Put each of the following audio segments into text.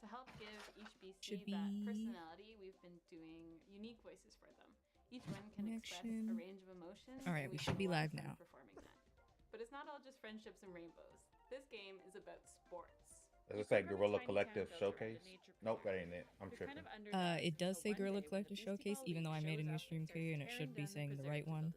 To help give each beastie Should that be personality, we've been doing unique voices for them. Each one can express connection. a range of emotions. All right, and we we've should had be a lot live of fun now. performing that. But it's not all just friendships and rainbows. This game is about sports. Does it say Gorilla Collective Showcase? Nope, that ain't it. I'm tripping. It does say Gorilla Collective Showcase, even though I made a new stream too, and it should be saying the right one.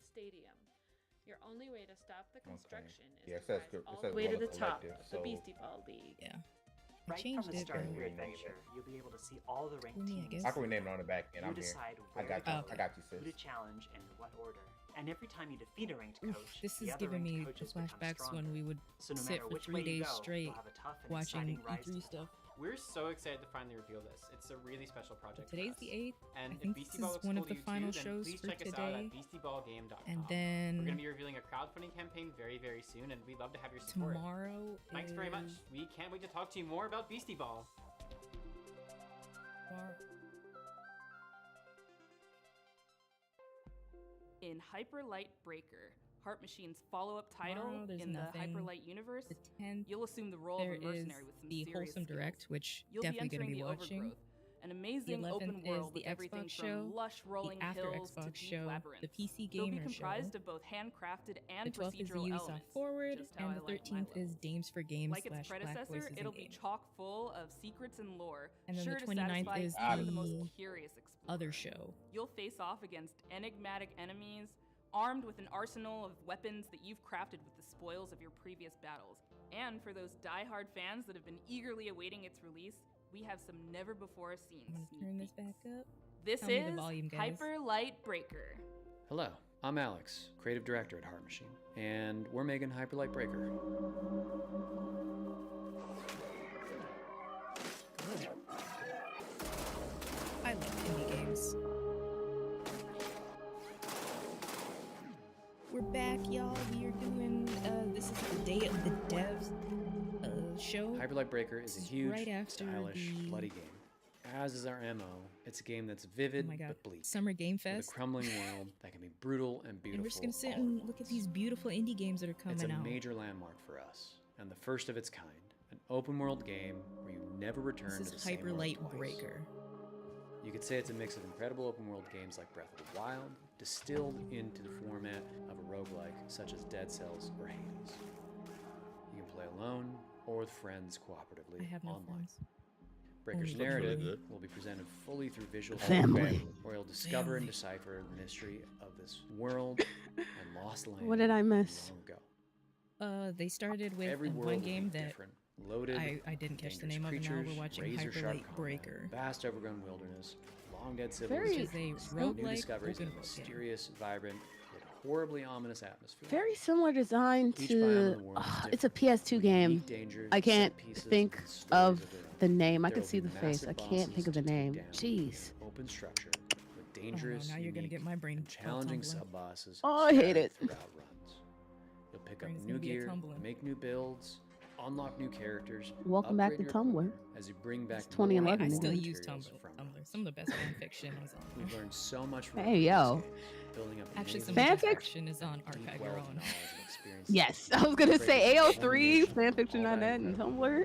Your only way to stop the construction is Yeah, it to says, rise all says the way to Gorilla the top Collective, of the Beastie Ball League. Yeah. I Right changed from the it, start of but your adventure, you'll be able to see all the ranked I teams. guess. I can rename it on the back end. You I'm here. decide I where got to you. go, I got you, who to sis. challenge, and in what order. And every time you defeat a ranked coach, Oof, this the is other giving ranked me the coaches become flashbacks when stronger. we would So no sit matter for which 3 way you days go, straight you'll have a tough and watching exciting rise E3 to stuff. We're so excited to finally reveal this. It's a really special project. Today's for us. the 8th. And I if think Beastie this Ball is looks one cool of to the you final too, then shows please for check us out today. at beastieballgame.com. And We're going to then be revealing a crowdfunding campaign very, very soon, and we'd love to have your support. tomorrow Thanks very much. We can't wait to talk to you more about Beastie Ball. In Hyper Light Breaker, Heart Machine's follow-up title Tomorrow, there's in the nothing. Hyper Light universe, The 10th, you'll assume the role there of a is mercenary with some the serious Wholesome skills. Direct, which You'll definitely be going to entering be the watching. Overgrowth, an amazing 11th open world is the with everything Xbox show, from lush rolling the After hills to Xbox deep show, labyrinths. the PC They'll be Gamer comprised show. of both handcrafted The and 12th is the procedural Ubisoft elements, Forward, just how and I the like my 13th is levels. Dames for Games Like its / Black predecessor, Voices it'll in be Game. chock full of secrets and lore, And then sure the to 29th satisfy is even the most the curious explorer. other show. You'll face off against enigmatic enemies, armed with an arsenal of weapons that you've crafted with the spoils of your previous battles. And for those die-hard fans that have been eagerly awaiting its release, we have some never-before-seen I'm gonna sneak turn this peeks. back up. This Tell me the is volume, guys. Hyper Light Breaker. Hello, I'm Alex, creative director at Heart Machine, and we're making Hyperlight Breaker. I love indie games. We're back, y'all. We are doing, this is the Day of the Devs show. Hyperlight Breaker is a huge, right after stylish, the- bloody game. As is our MO, it's a game that's vivid Oh my god. but bleak. Summer Game With Fest. a crumbling world that can be brutal and beautiful. And we're just gonna sit all and at look at once. these beautiful indie games that are coming It's a out. major landmark for us, and the first of its kind. An open world game where you never return This to the is same Hyper world Light twice. Breaker. You could say it's a mix of incredible open world games like Breath of the Wild, distilled into the format of a roguelike such as Dead Cells or Hades. You can play alone or with friends cooperatively I have no online. friends. Breaker's Only narrative family. will be presented fully through visual Family. where you'll discover and Family. decipher the mystery of this world and lost land. What did I miss? Long ago. They started with Every world one will be game that different, loaded. I didn't catch the dangerous name of it. Now creatures, we're watching razor Hyper sharp Light combat, Breaker. Vast overgrown wilderness, long dead Very- Which is civilizations, a New new roguelike discoveries, open and a world game. mysterious, vibrant, yet horribly ominous atmosphere. Very similar design Each biome to. of the world is It's a different, PS2 with game. unique dangers, I can't set pieces, think and stories of their own. the name. I There can will see be the face. I massive can't bosses think of the to take name. down Jeez. in an open structure with Oh, dangerous, now you're gonna unique, get my brain and challenging tumbling. sub-bosses Oh, I hate scattered it. throughout runs. You'll pick up Brain's new gonna be a gear, tumbling. make new builds, unlock new characters. Welcome back upgrade to your Tumblr. equipment as you bring back It's more 2011, I isn't still it? use materials Tumblr. from Tumblr. runs. Some of the best fan fiction is on We've there. learned so much from Hey, this yo. game, building up Actually, some amazing of the Fanfic- best fiction is on deep Archive Your wealth of Own. knowledge and experience. Yes, I was gonna Breaker's say AO3, determination, all fanfiction.net, that and incredible Tumblr.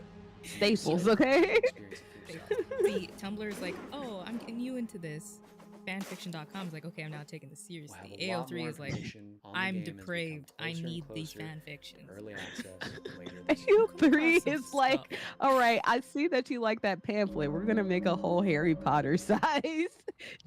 You Staples, deserve to okay? experience it for yourself. See, Tumblr is like, oh, I'm getting you into this. Fanfiction.com is like, okay, I'm now taking this We'll seriously. have a lot AO3 more is like, information on the I'm game as we come depraved. I closer and need these closer fanfictions. to early access later this year. AO3 Awesome is like, stuff. all right, I see that you like that pamphlet. We're gonna make a whole Harry Potter size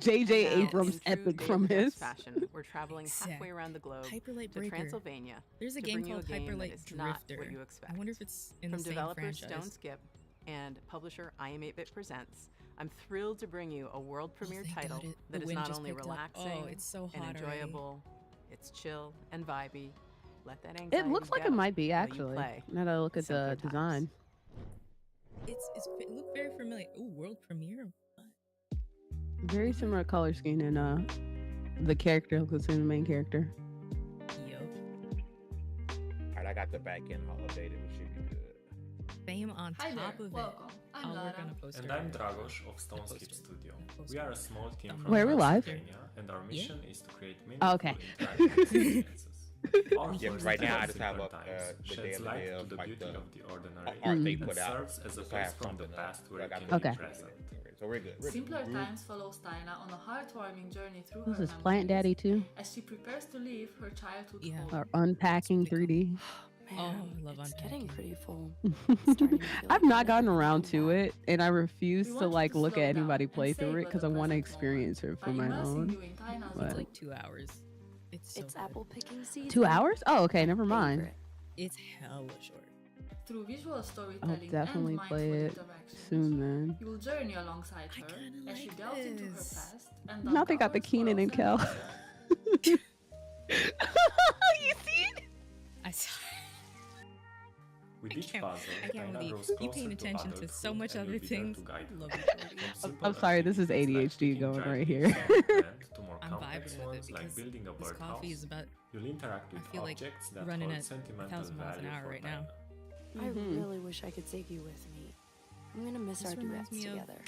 J.J. Now, Abrams in true epic Dave from Jeffs his. fashion, we're traveling halfway Exact. around the globe Hyper Light to Breaker. Transylvania There's a to game bring you a called game Hyper that Light is not Drifter. what you expect. I wonder if it's in From the same developers franchise. Stone Skip and publisher I Am 8-Bit Presents, I'm thrilled to bring you a world premiere thank God title it- that the is wind not just only picked up. relaxing Oh, it's so and hot already. enjoyable, it's chill and vibey. Let that anxiety It looks like go it might be while you actually. play. Now that I look at the Simpler design. It looked very familiar. Ooh, world premiere. Very similar color scheme in the character, considering the main character. Yo. All right, I got the back end all updated. We should be good. Fame on Hi top there, of welcome. it. I'm I'll work Lara. on a poster. And I'm Dragosh of Stone poster. Skip Studio. Poster. We are a small team from Where are we live? Pennsylvania, and our mission is to create Oh, okay. meaningful interactive experiences. Our Yeah, first right now I tale of just have simpler up times the sheds daily light day to of the like beauty the of the ordinary art they and put out. serves as a Just to have place from the something up. past So where I it got can the be Okay. present. So we're good. We're Simpler good. Times follows Tyla on a heartwarming journey through Who's her this Plant memories Daddy too? as she prepares to leave her childhood Yeah. home. Or Unpacking 3D. Oh, I love it's unpacking. getting pretty full. Starting to feel I've like not I've gotten never around come to back. it, and I refuse We to want you like to look slow at down anybody and play through savor it because the I want to present experience it By for my immersing own. you in Tyla's But- It's world. like 2 hours. It's so It's good. apple picking season. 2 hours? Oh, okay, never mind. Favorite. It's hella short. Through visual I'll storytelling definitely and mindful play it interactions, soon then. you will journey alongside I her kinda as she like delves into her this. past and Now they got the uncovers Keenan and Kel. worlds and You see it? I saw. With I each can't- puzzle, I can't Tyla believe grows you closer paying attention to so adulthood much and other will be there to things. guide her. Love you, Jordy. From simple I'm sorry, this is activities like ADHD picking going dried right leaves here. from a plant to more I'm complex vibing with ones it like because building a this coffee birdhouse. is about. You'll interact with feel like objects that running hold at sentimental 1,000 miles an value hour for right now. Tyla. I Mhm. really wish I could take you with me. I'm gonna miss This our reminds duets me of- together.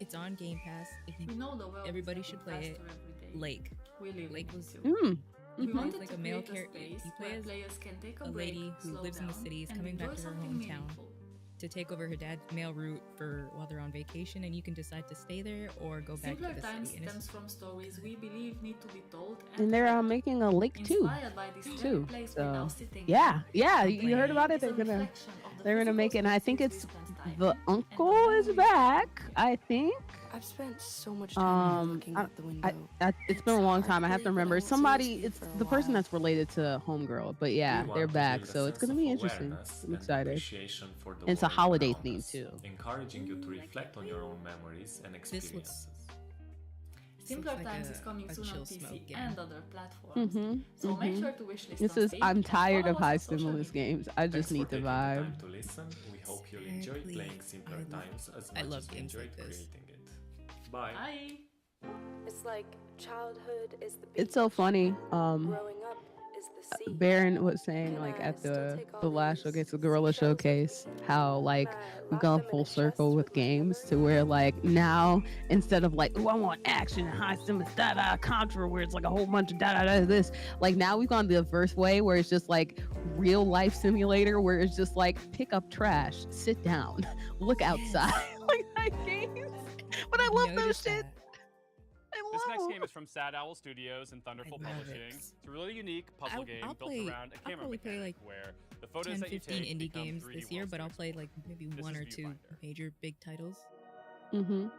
It's on Game Pass. If we you, know the world everybody is should getting play it. faster every day. Lake. We live Lake in was- it too. Mm. We Mhm. wanted Like to a male create a character. space You play where as players can take a a break, lady who slow lives in the down, city, is and coming back enjoy to her something hometown. meaningful. to take over her dad's mail route for while they're on vacation, and you can decide to stay there or go back Simpler to the Times city. And stems from stories we believe need to be told And they're told. making a lake too. Inspired by this very Too. place we're now So sitting yeah, in. yeah, The you heard about it. It's a They're gonna reflection of the they're gonna physical make it. And I think spaces it's we spend time the in, and uncle is memories back. I think. I've spent so much time here looking I- out the window. It's been a long time. I have to hard to remember. believe that I Somebody, won't see you it's for a the person while. that's related to Homegirl. But yeah, We they're want to back, build a so it's sense gonna be of interesting. awareness I'm and excited. appreciation for the And it's a world holiday around theme us, too. encouraging you to reflect on your own memories and This experiences. Simpler looks like Times a- is coming a soon on chill PC smoke game. and other platforms. Mhm. So make mhm. sure to wishlist This on is. Steam I'm and tired follow of us high on social stimulus media. games. I Thanks just for need to taking the vibe. time to listen. We hope you'll enjoy Exactly. playing Simpler I- Times as I much love as you games enjoyed like this. creating it. Bye. Bye. It's like childhood is the It's so funny. growing up is the sea. Baron was saying Can like I at still the take all the last these showcase, the Gorilla seashells with Showcase, me? how like Can I we've lock gone them in full a chest circle with with my games to memories? where like now instead of like oh I want action and high stimulus da da contra where it's like a whole bunch of da da da this, like now we've gone the reverse way where it's just like real life simulator where it's just like pick up trash, sit down, look outside, like that games. But I love those Noticed shit. that. I This love next 'em. game is from Sad Owl Studios and Thunderful I love Publishing. it. It's a really unique puzzle game I'll built play- around a I'll camera probably play, mechanic like, where the photos 10, that you 15 take indie become games 3D this year, but I'll wallsters. play like maybe This one is or two Viewfinder. major big titles Mhm.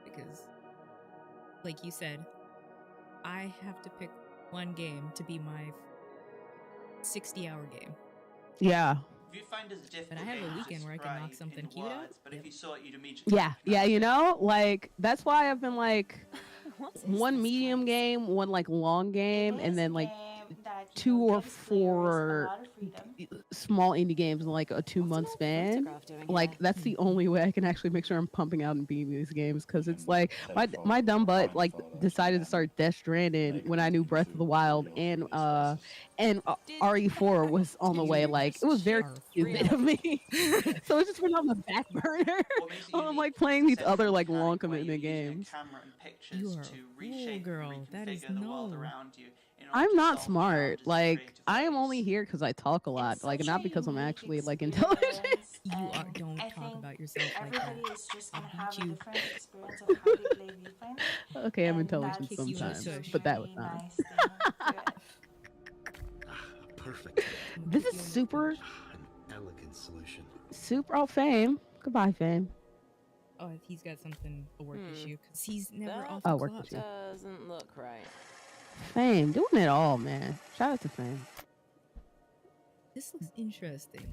because, like you said, I have to pick one game to be my 60-hour game. Yeah. Viewfinder's a difficult But I have a game to weekend where I can knock describe something in cute out. words, But Yep. if you saw it, you'd immediately Yeah, yeah, you know, like that's why I've been like What is one this medium place? game, one like long game, It and is then a like game that, you 2 know, or gives players a 4 lot of freedom. small indie games in like a 2-month span. Like that's the only way I can actually make sure I'm pumping out and beating these games because it's like my dumb butt like decided to start Death Stranding when I knew Breath of the Wild and RE4 was on the way. Like it was very stupid of me, so it's just been on the back burner. I'm like playing these other like long commitment games. camera and pictures You are to a reshape girl. and That is reconfigure the world no. around you. in order I'm to not solve smart. challenges in Like creative I am ways. only here because I talk a lot. It's Like such not a because I'm unique actually like experience, intelligent. You are. and Don't I talk think about yourself like that. everybody is just gonna I'll have beat a you. different experience of how they play Viewfinder. Okay, I'm and intelligent that's Kick you in the sometimes, tush. but that was really not. nice thing to it. Perfect. This is super, An elegant solution. super. Oh, Fame. Goodbye, Fame. Oh, he's got something a work issue because he's never That off Oh, the work clock. issue. doesn't look right. Fame, doing it all, man. Shout out to Fame. This looks interesting.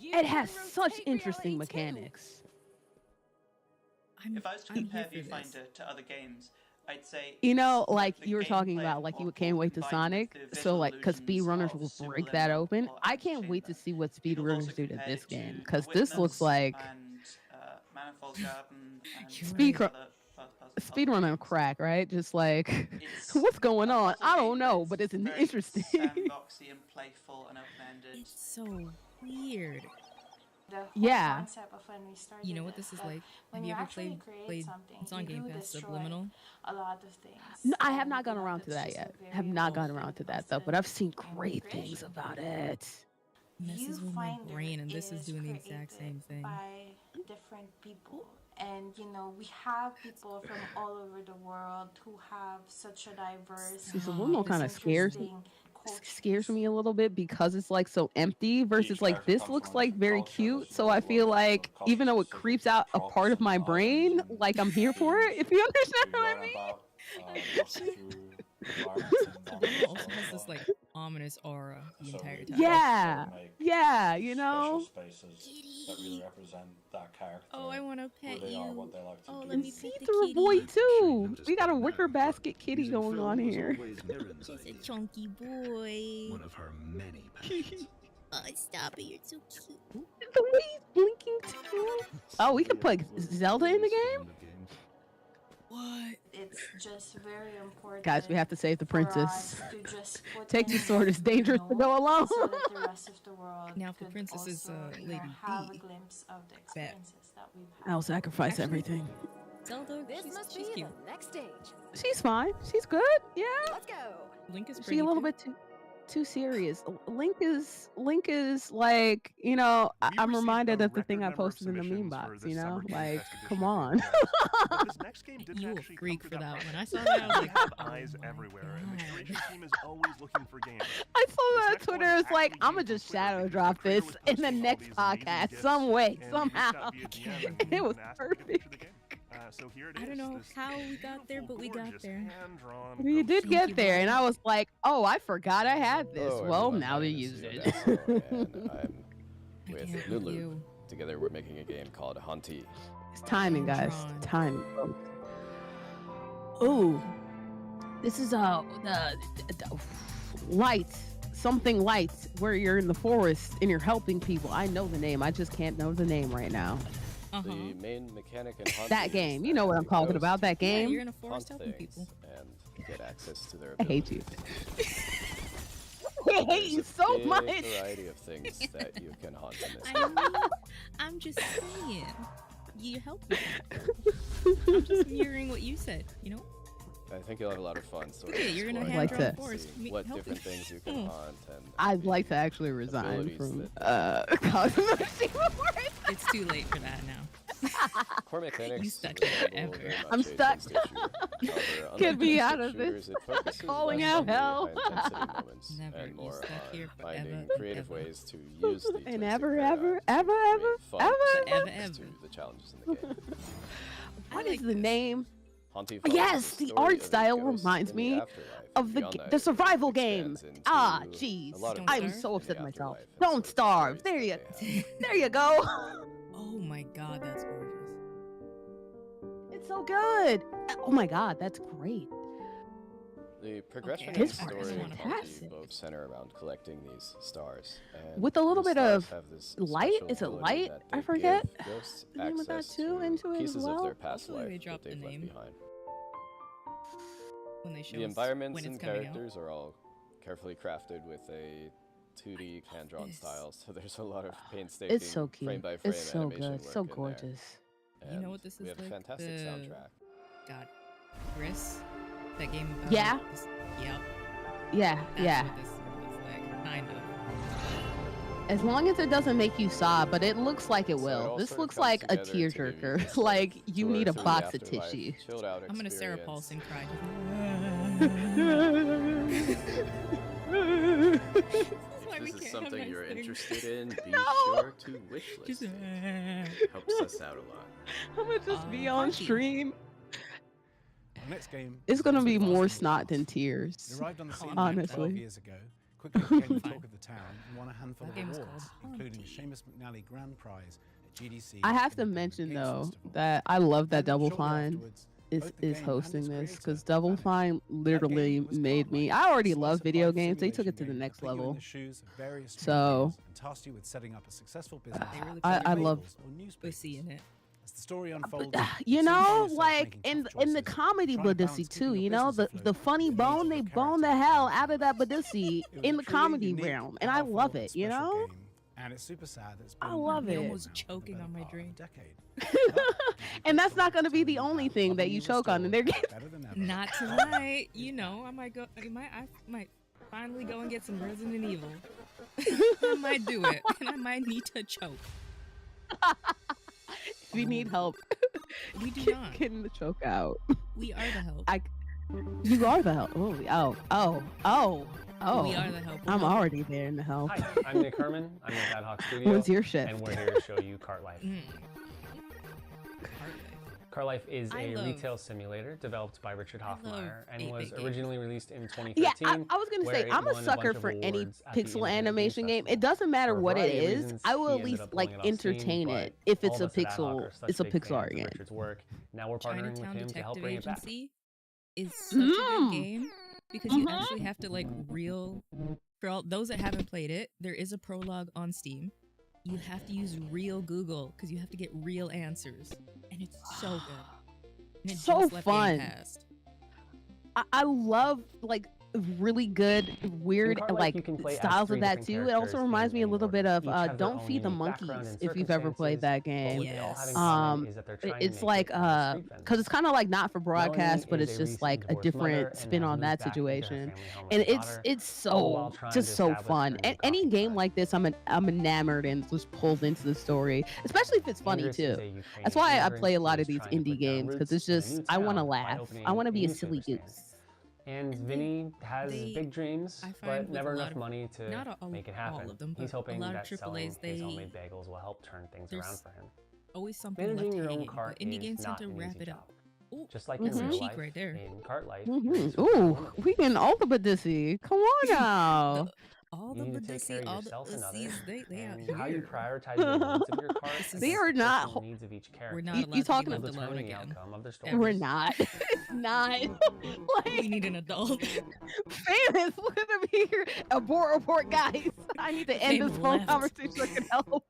It has such interesting mechanics. If I was to I'm compare here for this. Viewfinder to other games, I'd say You know, it's like the you were talking gameplay about, of like you Portal can't wait to combined with Sonic. the So, visual like, because illusions speedrunners of will Symbol break that Emerald open. or I can't wait to Chamber. see what You could also speedrunners do to compare this it to game The because this looks Witness like and, Manifold Garden and Speed other speedrun on crack, right? Just like It's what's going on? puzzle I game, don't but know, but it's very interesting. sandboxy and playful and open-ended. It's so weird. the whole Yeah. concept of when we started. You know what this is that like? When Have you you ever actually played create something, it's on you Game do Pass, destroy Subliminal? a lot of things. No, I have And, not gotten you know, around to that's that just a yet. very Have not gotten important around to that though, but I've seen great things creation. about it. Messes with my Viewfinder brain, and this is doing the exact created same thing. by different people, and you know we have people from all over the world who have such a diverse, See, Subliminal kind of scares interesting me a little bit because it's like so empty versus like this looks like very cute. So I feel like even though it creeps out a part of my brain, like I'm here for it. If you understand what I mean. Subliminal also has this like ominous aura the entire time. Yeah, yeah, you know. spaces that really represent that character. Oh, I want to pet who they you. are, what they like to Oh, do. let me pet the See-through kitty. boy too. We got a wicker basket kitty going on here. She's a chunky boy. One of her many passions. Oh, stop it! You're so cute. The way he's blinking too. Oh, we can put Zelda in the game. What? It's just very important. Guys, we have to save the for princess. us to just put Take your in sword. It's dangerous to go alone. so that the rest of the world Now, if the could princess is also, you know, Lady have B, a glimpse of the experiences that we've had. I'll sacrifice everything. Zelda, she's cute. Next stage. She's fine. She's good. Yeah. Let's go. Link is Is pretty she a little too. bit too serious? Link is like, you know, I'm reminded of the thing I posted in the meme box, you know? Like, come on. But this next game didn't You a actually freak come for through that process. one. I saw that, I was We like, have oh eyes my everywhere, and the God. creation team is always looking for games. I saw that on Twitter. It's like, I'm going to just shadow drop this in the next podcast some way, somehow. It was perfect. So here it is. I don't know this how we got there, but we got gorgeous there. hand-drawn We did Thank get you, there, and Valari. I was like, oh, I forgot I had this. Hello, Well, everyone. now My to name is use it. Yodasso, and I'm I with can't Lulu. you. Together, we're making a game called Hunty. It's timing, guys. Drawn. Timing. Ooh, this is the light, something light, where you're in the forest and you're helping people. I know the name. I just can't know the name right now. The main mechanic in Hunty That is game. You that know what I'm you talking go about. That Yeah, game. you're in a forest hunt helping things people. and get access to their I hate you. abilities. I hate you so There's a much. big variety of things that you can hunt in this I game. mean, I'm just saying. You help me. I'm just mirroring what you said, you know? I think you'll have a lot of fun. Sort of Yeah, you're in a exploring hand-drawn and forest. seeing Me- what help different me. things you can hunt and I'd like to actually resign abilities from that- Cosmo Machine before I It's too late for that now. core mechanics. You stuck resemble forever. very much I'm a stuck. instant shooter. However, Get unlike me instant out of this. shooters, it focuses Calling less out on the hell. high-intensity moments Never. and You more stuck on here finding forever, creative ever. ways to use the And twisted ever, paradigms ever, to ever, create fun ever, responses ever. to the challenges in the game. What I is like the this. name? Hunty follows Yes, the the story art of a style ghost reminds in the me afterlife, of and the beyond that, the it survival game. expands Ah, into jeez. a lot of Don't I'm starve? so in upset the myself. afterlife and Don't sort of starve. stories There you, that they have. there you go. Oh my god, that's gorgeous. It's so good. Oh my god, that's great. The progression Okay. and This part story is of Hunty fantastic. both center around collecting these stars. And With a little these bit stars of have this light? special Is it ability light? that I they forget give ghosts the name of that access too to into it as pieces well. of their past Hopefully they life drop that the they've left name. behind. When they show The us environments when and it's coming out. characters are all carefully crafted with a 2D hand-drawn this. style, so there's a lot of painstaking It's so cute. frame-by-frame It's so animation good. work So in there. gorgeous. You know And what this we is have a like? fantastic The- soundtrack. God. Gris? That game about Yeah. this- Yep. Yeah, That's yeah. what this world is like. Kind of. As long as it doesn't make you sob, but it looks like it So will. all This sort of looks comes like a together to give you tearjerker. this sort Like of you tour need a through the box of afterlife, tissue. chilled out I'm gonna Sarah experience. Paulson cry. If this is something you're interested in, be No. sure to wishlist Just, it. Helps us out a lot. I'm gonna just be on stream. Our next game It's is gonna Lost be in the more Past. snot than It tears. arrived on the scene 12 Honestly. years ago, quickly became the talk of the town, and won a handful That of game is awards, called including Haunty. Seamus McNally Grand Prize at GDC. I have to and the mention Games though Festival. that I love that And Double shortly Fine afterwards, is both the game and hosting its this creator because Double vanished. Fine literally was made me. Cartwright, I already a love slice of video life games. They took it simulation to the game that next put you in level. the shoes of various So- strangers and tasked you with setting up a successful business. They really I put love- labels or newspapers. pussy in it. As the story unfolds, But, you you soon find know, yourself like making in tough the choices, comedy trying to balance Badoosie keeping too, your you know, business the afloat funny with the needs bone, of they your bone the character. hell out of that Badoosie It was in a the truly comedy unique, realm, and I powerful, love and it, you special know? game, And it's super sad that it's I been love it. Almost choking on my drink. And that's not going to be the only thing that you choke on in their game. Not tonight. You know, I might finally go and get some Resident Evil. I might do it, and I might need to choke. If you need help, we do not. Getting the choke out. We are the help. You are the help. Oh. We are the help. I'm already there in the help. Hi, I'm Nick Herman. I'm with Ad Hoc Studio. What's your shift? And we're here to show you Cart Life. Cart Life is a retail simulator developed by Richard Hoffmeyer and was originally released in 2013. Yeah, I was gonna say I'm a sucker for any pixel animation game. It doesn't matter what it is. I will at least like entertain it if it's a pixel. It's a pixel art game. Now we're partnering with him to help bring it back. Is such a good game because you actually have to like for all those that haven't played it, there is a prologue on Steam. You have to use real Google because you have to get real answers, and it's so good. And it so just left fun. Game Pass. I love like really good, weird like styles of that too. It also reminds me a little bit of Don't Feed the Monkeys if you've ever played that game. Yes. It's like because it's kind of like not for broadcast, but it's just like a different spin on that situation, and it's so just so fun. And any game like this, I'm enamored and just pulled into the story, especially if it's funny too. That's why I play a lot of these indie games because it's just I want to laugh. I want to be a silly goose. And Vinny has big dreams, but never enough money to make it happen. He's hoping that selling his homemade bagels will help turn things around for him. Always something Managing left your own hanging, cart but indie is games tend not to an wrap easy it job. up. Ooh, Just like that's in real cheek life, right there. in Cart Life, Ooh, we getting all the badissy. Come on now. All you the need to take care of yourself and others, they out and how you here. prioritize the needs of your cart and They the are not. personal needs of each character. We're not allowed You to talking be of left alone determine the again. outcome of their story. We're not. Not. Like, We need an adult. famous. Look at them here. Abort, guys. I need to end Fame this phone left. conversation. I can help.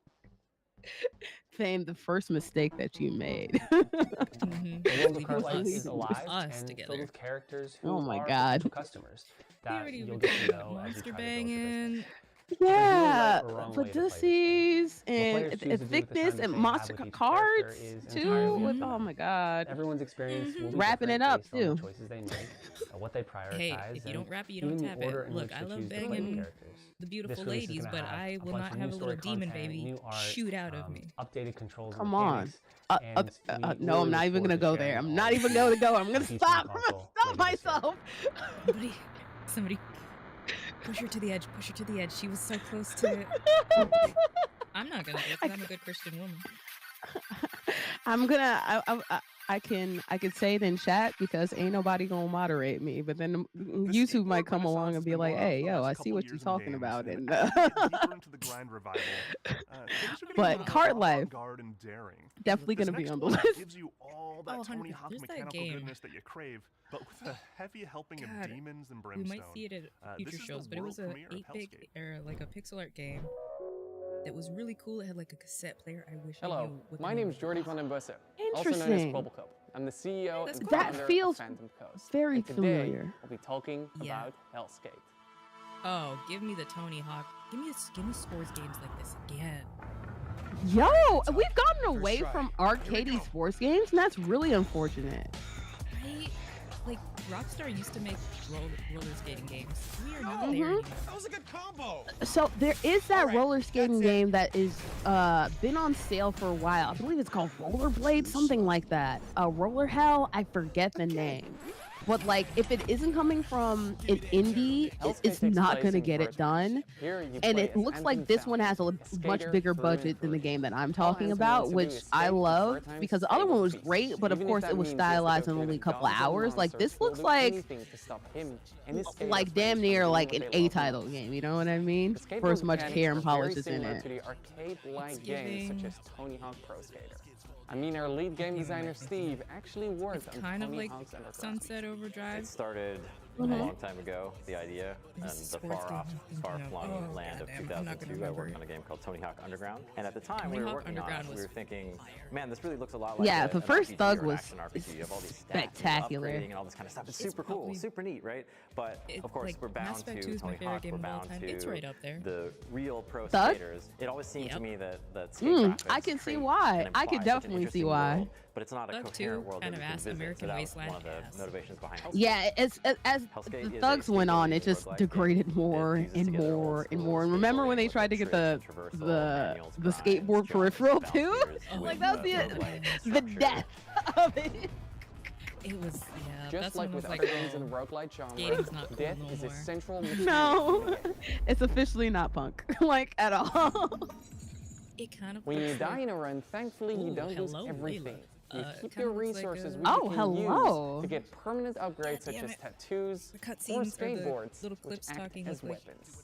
Fame, the first mistake that you made. The world of Cart Life is alive us and together. filled with characters who Oh my are God. potential customers that already you'll get to know as you monster try to build your banging. business. Yeah, right or wrong way to play this Baddissies What and players choose to do with the thickness time that and they monster have with each cards character is too. entirely With, up to oh them. my God. Everyone's experience will be Wrapping different it up, based on too. the choices they make, what they prioritize, Hey, if you don't and rap it, you even don't the tap order it. in Look, which I to love choose to play banging characters. the This beautiful release is ladies, gonna but have I a will bunch not of have new a little story demon content, baby new art, shoot out of me. updated controls and Come on. mechanics, and we No, I'm really not look even gonna forward to go there. sharing I'm all not of even the gonna go. I'm gonna features stop. and I'm gonna console stop later this year. myself. Somebody push her to the edge. Push her to the edge. She was so close to it. I'm not gonna do it 'cause I'm a good Christian woman. I'm gonna. I can say it in chat because ain't nobody gonna moderate me. But then YouTube might come along and be like, "Hey, yo, I see what you're talking about." And but Cart Life definitely gonna be on the list. Gives you all that Tony Hawk there's that mechanical game. goodness that you crave, but with a heavy helping of God, demons and We brimstone. might see it at This future is the shows, but it was world a premiere of 8-bit Hellscape. or like a pixel art game that was really cool. It had like a cassette player. I wish I Hello, knew what my the name name is Jordi van den Bussen, also known as Interesting. Bubblecup. I'm the CEO that's and cool. That founder feels of Phantom Coast. very and today, familiar. we'll be talking Yeah. about Hellscape. Oh, give me the Tony Hawk. Give me sports games like this again. Yo, we've gotten away from arcadey sports games, and that's really unfortunate. Right? Like Rockstar used to make roller skating games. We are not there anymore. That was a good combo. So there is that roller skating game that is been on sale for a while. I believe it's called Rollerblade, something like that. Roller Hell, I forget the name. But like, if it isn't coming from an indie, it's not gonna get it done. And it looks like this one has a much bigger budget than the game that I'm talking about, which I love because the other one was great, but of course it was stylized in only a couple of hours. Like this looks like damn near like an A title game. You know what I mean? For as much care and polish is in it. To the arcade-like games such as Tony Hawk Pro Skater. I mean, our lead game designer Steve actually worked on Kind of Tony like Hawk's Underground. Sunset Overdrive. It started a long time ago, the idea, and the far-flung land of 2002. I worked on a game called Tony Hawk Underground, and at the time we were working on it, we were thinking, man, this really looks a lot like the first an Thug RPG or an was action RPG. You have all these stats, spectacular, and all this kind of stuff. It's super cool, super neat, right? But of course, we're bound to Tony Hawk. We're bound to the real pro skaters. It always seemed to me that skate graphics I can see why. I can definitely see why. World, but it's not a coherent world that we can visit. American so that was Wasteland one of the motivations behind Hellskate. Yeah, as the Thugs went on, it just degraded more and more and more. And remember when they tried to get the skateboard peripheral too? Like that was the death of it. It was, Just like with other games in the roguelite genre, death is a central mechanic. No, it's officially not punk, like at all. It kind of when you die in a run, thankfully you don't lose everything. You keep your resources like which you can use to get permanent upgrades such as tattoos or skateboards, little clips which act talking as like weapons.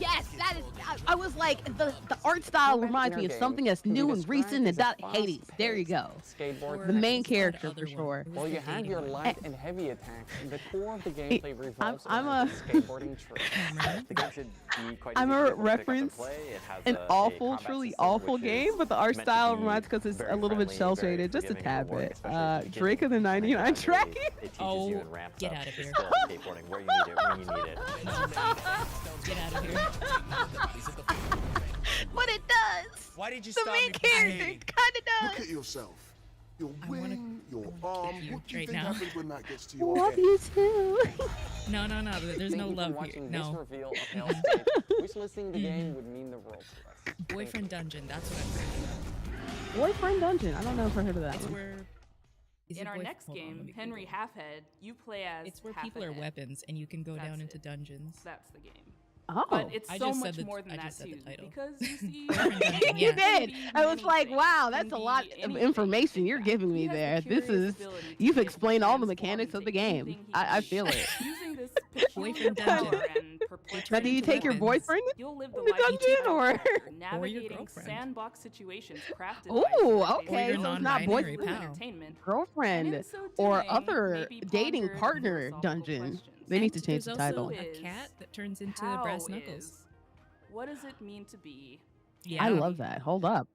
Yes, that is. I was like, the art style reminds me of something that's new and recent and not Hades. There you go. The main character for sure. Well, you have your light and heavy attacks. The core of the gameplay revolves around the skateboarding tree. The game should be quite I'm easy a to reference an awful, truly awful game, but the art style reminds because it's a little bit shell shaded, just a tad bit. Drake of the 99 track. Oh, get out of here. Skateboarding where you need it, when you need it. Get out of here. But it does. Why did you the stop main me character kind of does. Look at yourself. Your wing, your arm. What do you think happens when that gets to your Love head? you too. No, there's no love here. This No. reveal of Hellskate, which listening to the game would mean the world to us. Boyfriend Dungeon, that's what I'm thinking of. Boyfriend Dungeon. I don't know if I heard of that It's one. where... In our next game, Henry Halfhead, you play as It's where people are weapons and you can go down into dungeons. That's the game. Oh. But it's I so just much said more than I that just said too, the title. because you see, You did. I was like, wow, that's a lot of information you're giving me there. This is, you've explained all the mechanics of the game. I feel it. using this Boyfriend power dungeon. and Now, do you take your boyfriend you'll live the in the life you dungeon or? navigating girlfriend. sandbox situations crafted Ooh, by okay, your so it's not non-binary boyfriend, pal. entertainment. girlfriend, so or doing, other maybe dating ponder partner philosophical dungeon. questions. They need to change There's the title. also a cat that turns into How brass knuckles. is- what does it mean to be? Yeah, I love that. Hold up.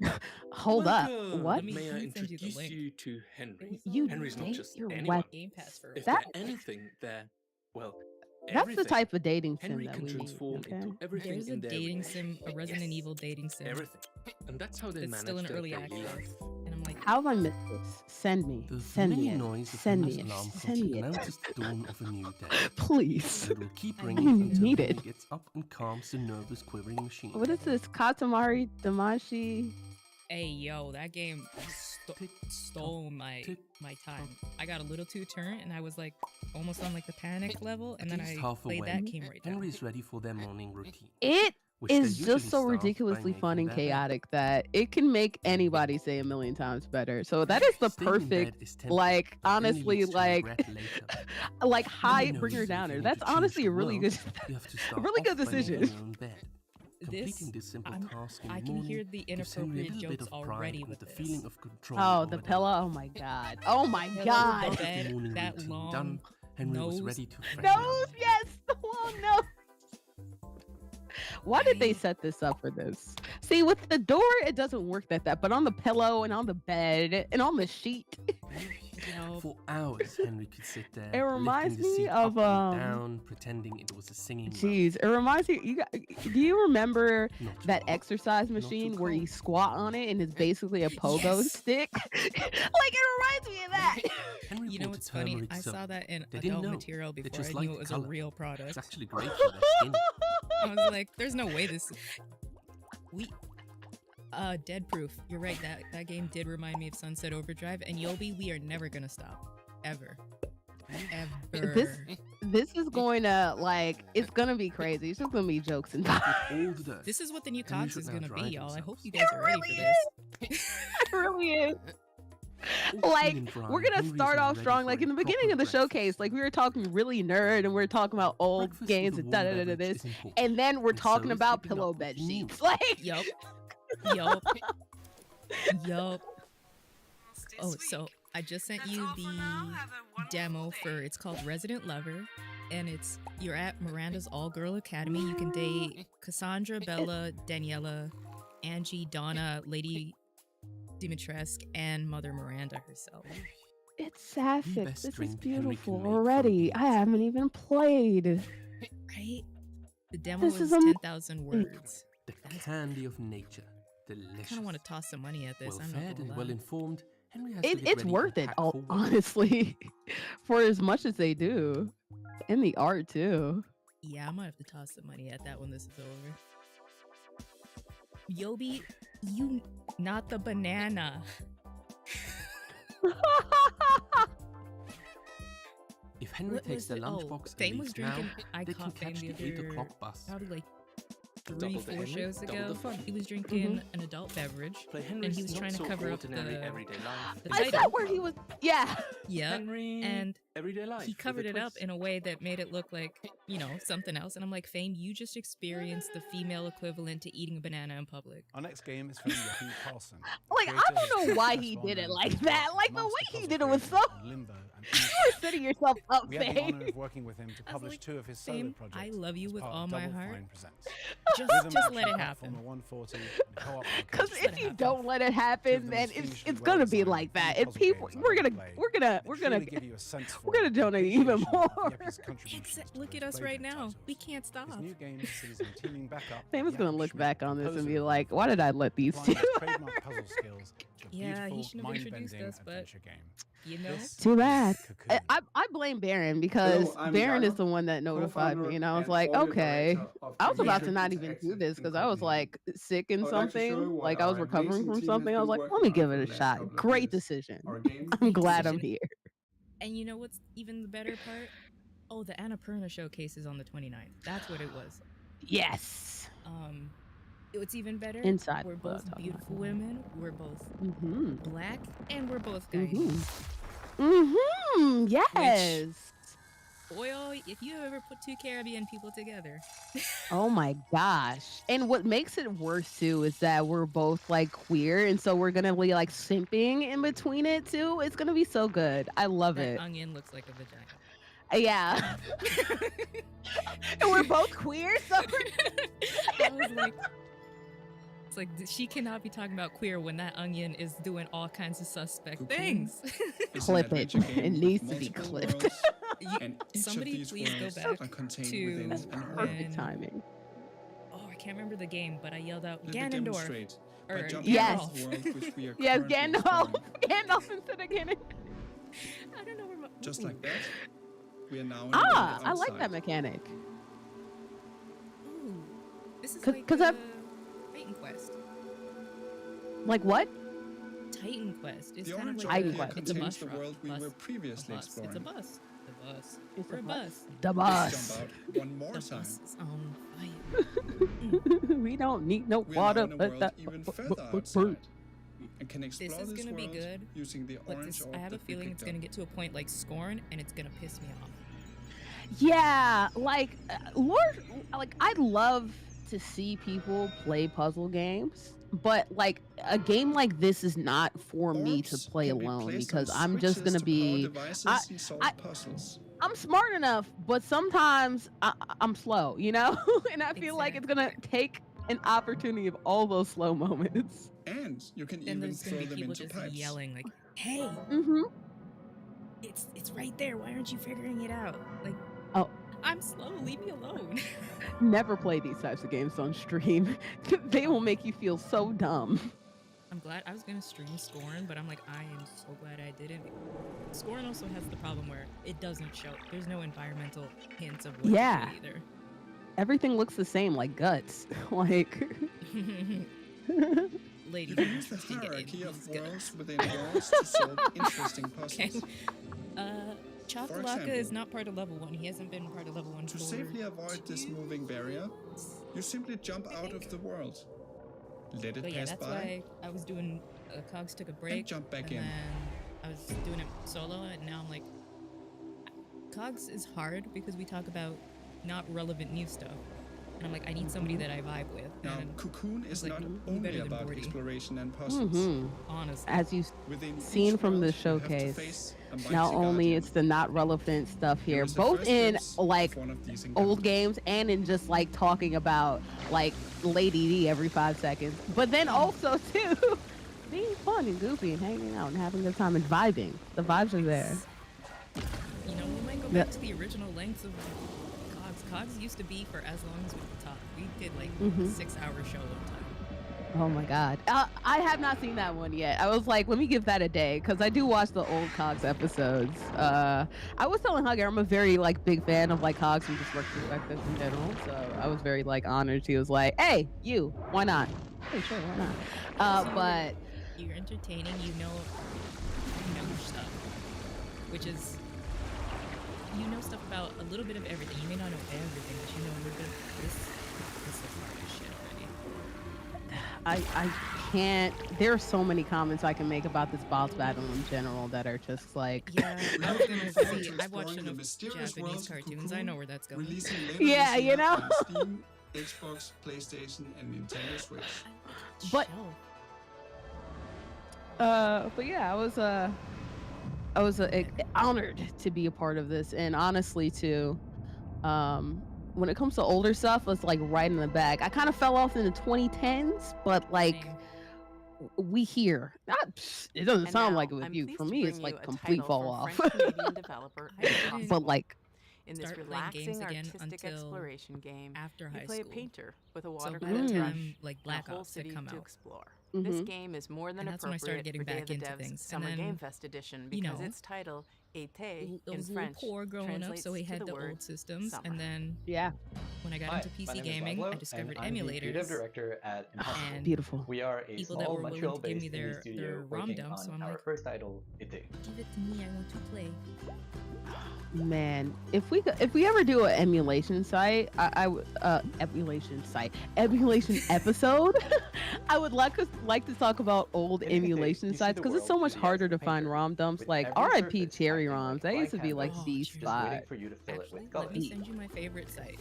Hold up. What? May I Let me send you the introduce link. you to Henry? You Henry's not date just your anyone. wife. Game Pass for If That- there's anything there, well, That's the everything. type of dating sim Henry that can we need. transform Okay? into everything There's a in their dating way. sim, a Resident Evil dating sim. Everything. And that's how they It's manage still in their early daily access. life. And I'm like, How have I missed this? Send me. The Send me familiar it. noise of Send Henry's me it. alarm clock Send me it. announces the dawn of a new day. Please. And it will keep I ringing until need Henry it. gets up and calms the nervous, quivering machine. What is this? Katamari Damashi? hey, yo, that game stole my time. I got a little too turnt and I was like almost on like the panic level, and then At I least half played away, that, came right down. Henry's ready for their morning routine. It which they is usually just so start by ridiculously making fun and their bed. chaotic that it can make anybody say a million times better. So that is the Staying in bed perfect, is tempting, like, but only honestly, leads to like, regret later. like Nobody high knows bringer if you downer. need That's to change honestly the a really world, good, you have to a start really off good by making decision. your own bed. Completing this simple task in I the can morning hear the gives Henry a inappropriate little bit jokes of pride already and with the this. feeling of control Oh, over the them. pillow. Oh my god. Oh my Pillow, god. the With bed, the morning that routine long done, Henry was nose. ready to freshen Nose, up. yes, the long nose. Why did they set this up for this? See, with the door, it doesn't work that, but on the pillow and on the bed and on the sheet. For hours, Henry could sit there. It reminds lifting the me seat of, up and down, pretending it was a singing. Jeez, it reminds me. Do you remember Not that exercise machine where you squat on it and it's basically a pogo stick? Like it reminds me of that. Henry You know bought what's a funny? turmeric I soap. saw that in They didn't adult know. material They before just I knew liked it was the a colour. real product. It's actually great for their skin. I was like, there's no way this. Dead Proof. You're right. That game did remind me of Sunset Overdrive, and Yobi, we are never gonna stop, ever. Ever. This is going to like it's gonna be crazy. It's just gonna be jokes and This is what the new Henry COGS should is now gonna drive be, y'all. I himself. hope you guys are ready for this. It really is. Like we're gonna start off strong, like in the beginning of the showcase, like we were talking really nerd and we were talking about old games and da this, and then we're talking about pillow bed sheets. Like yup. Oh, so I just sent you the demo for, it's called Resident Lover, and you're at Miranda's all-girl academy. You can date Cassandra, Bella, Daniela, Angie, Donna, Lady Dimitrescu, and Mother Miranda herself. It's sapphic. This is beautiful already. I haven't even played. Right? The demo is 10,000 words. The candy of nature. Delicious. I kind of want to toss some money at this. Well I'm not fed gonna and lie. well informed. Henry has to get It's ready worth for it, impactful work. honestly, for as much as they do, and the art too. Yeah, I might have to toss some money at that when this is over. Yobi, you not the banana. If Henry What takes was the it? lunchbox Fame and was leaves now, drinking. I they can caught Fame catch the the 8 other o'clock bus. probably like Double the 3-4 Henry, shows double ago. the fun. He was drinking an adult beverage, Play and Henry's he was not trying to so cover up ordinary the everyday life. the I title. saw where he was. Yeah. Yeah, Henry, and everyday life. he with covered a it up twist. in a way that made it look like, you know, something else. And I'm like, Fame, you just experienced the female equivalent to eating a banana in public. Our next game is from Yahoo Carlson. Like, I don't know why he did it like that. Like, the way he did it was so. Limbo and You're setting yourself up, we had the Fame. honor of working with him to publish like, 2 of his solo Fame, projects. I love you as with part all of my Double heart. Fine Presents. Just Rhythm let action it platformer happen. 140 and co-op Because arcade if you don't let it happen, then it's gonna be like that. And people, we're gonna donate even more. Look at us right now. We can't stop. His new game sees him teaming back up. Fame is with gonna Jan look Schmidt, back on this and composer be of like, why did I let these two? applying his trademark puzzle skills to a Yeah, he beautiful, shouldn't have introduced mind-bending us, but adventure game. you know. Too bad. Cocoon. I blame Baron because Hello, I'm Baron is Jarno, the one that notified co-founder me, and I was and like, audio okay. director of I was about to Creative not even do Interactive this because in I was Copenhagen. like sick in I would like to show you something, what like I was our recovering amazing from team has something. I was been like, let working me on give for it the a last shot. couple of Great years. decision. Our game I'm glad decision. I'm here. And you know what's even the better part? Oh, the Annapurna showcase is on the 29th. That's what it was. Yes. What's even better? Inside We're the both top. beautiful women. We're both Mm-hmm. black, and we're both guys. Mm-hmm. Yes. Boy, oh, if you ever put 2 Caribbean people together. Oh my gosh. And what makes it worse too is that we're both like queer, and so we're gonna be like simping in between it too. It's gonna be so good. I love That it. onion looks like a vagina. Yeah. And we're both queer, so I was like, it's like she cannot be talking about queer when that onion is doing all kinds of suspect things. clip it. It needs to be clipped. And Somebody please go back to Perfect timing. Oh, I can't remember the game, but I yelled out Let me Ganondorf. demonstrate by Or jumping Yes. into the world which we are Yes, currently Gandalf. exploring. Gandalf instead of Ganon. I don't know where my... Just like that, we are now in the Ah, world I like outside. that mechanic. Ooh, this is 'Cause- like 'cause I've- Titan Quest. Like what? Titan Quest. It's The kind of orange like Titan area Quest. it's a contains bus the route. world we Bus. were previously a bus. exploring. It's a bus. The bus. It's We're a a bus. bus. The Let's bus. jump out one more The time. bus is on fire. We don't need no We are water. now in a world even further outside. And can explore This is this gonna be world good, using the but orange this, orb I have a that we feeling it's picked gonna up. get to a point like Scorn, and it's gonna piss me off. Yeah, like Lord, like I'd love to see people play puzzle games, but like a game like this is not for me to Orbs play can be alone placed because on I'm just switches gonna to be. power devices I- and solve puzzles. I'm smart enough, but sometimes I'm slow, you know, and I feel like it's gonna take an opportunity of all those slow moments. And you can Then even there's gonna throw be them people into just pipes. yelling like, "Hey, Mm-hmm. it's right there. Why aren't you figuring it out?" Like, Oh. I'm slow. Leave me alone. Never play these types of games on stream. They will make you feel so dumb. I'm glad I was gonna stream Scorn, but I'm like, I am so glad I didn't. Scorn also has the problem where it doesn't show. There's no environmental hints of what Yeah. to do either. Everything looks the same, like guts. Like. Lady, You can use the hierarchy of worlds within worlds to solve interesting puzzles. Chakalaka example, is not part of level 1. He hasn't been part of level 1 To for safely avoid this moving barrier, you simply jump out of the world. Let it But yeah, pass that's by. why I was doing. Cogs took a break. jump back and in. Then I was doing it solo, and now I'm like, Cogs is hard because we talk about not relevant new stuff. And I'm like, I need somebody that I vibe with. Now, And Cocoon is like, not who only better than about Morty? exploration and puzzles. Honestly. As you've Within seen each from the world, you have to showcase, face a not mighty only guardian. it's the not relevant stuff here, is the both first in glimpse like of one of these old encounters. games and in just like talking about like Lady D every 5 seconds, but then also too being fun and goofy and hanging out and having a good time and vibing. The vibes are there. You know, we might go back to the original lengths of Cogs. Cogs used to be for as long as we could talk. We did like a 6-hour show one time. Oh my god, I have not seen that one yet. I was like, let me give that a day because I do watch the old Cogs episodes. I was telling Hugger I'm a very like big fan of like Cogs and just work perspectives in general, so I was very like honored. He was like, hey, you, why not? Hey, sure, why not? But you're entertaining. You know your stuff, which is you know stuff about a little bit of everything. You may not know everything, but you know a little bit of this. This is hard as shit already. I can't. There are so many comments I can make about this boss battle in general that are just like. Yeah, I was gonna see. I watched enough Japanese cartoons. I know where that's going. Yeah, you know. On Steam, Xbox, PlayStation, and Nintendo Switch. But yeah, I was honored to be a part of this, and honestly too, when it comes to older stuff, it's like right in the bag. I kind of fell off in the 2010s, but like we here. It doesn't sound like it with you. For me, it's like complete fall off. But like. In this relaxing artistic exploration game, after high you play school. a painter with a So watercolor by the brush time like Black and a whole Ops had city come to out. explore. This game is more than And that's when I started appropriate getting for Day back of the into Devs things. Summer And Game then, Fest edition you because know, its title, Été, I in was a little French, poor growing up, translates so we to had the word old systems. summer. And then when I got Hi, into my PC name is gaming, Pablo, I discovered and I'm the emulators. creative director at Impossible. And Beautiful. We are a people that small were willing Montreal to give me based their indie studio ROM working dumps, so on I'm our like, first title, Été. give it to me, I want to play. Man, if we ever do an emulation site, emulation episode, I would like to talk about old emulation sites because it's so much harder to find ROM dumps. Like RIP Cherry ROMs, that used to be like the spot. For you to fill it with Let colors. me send you my favorite site.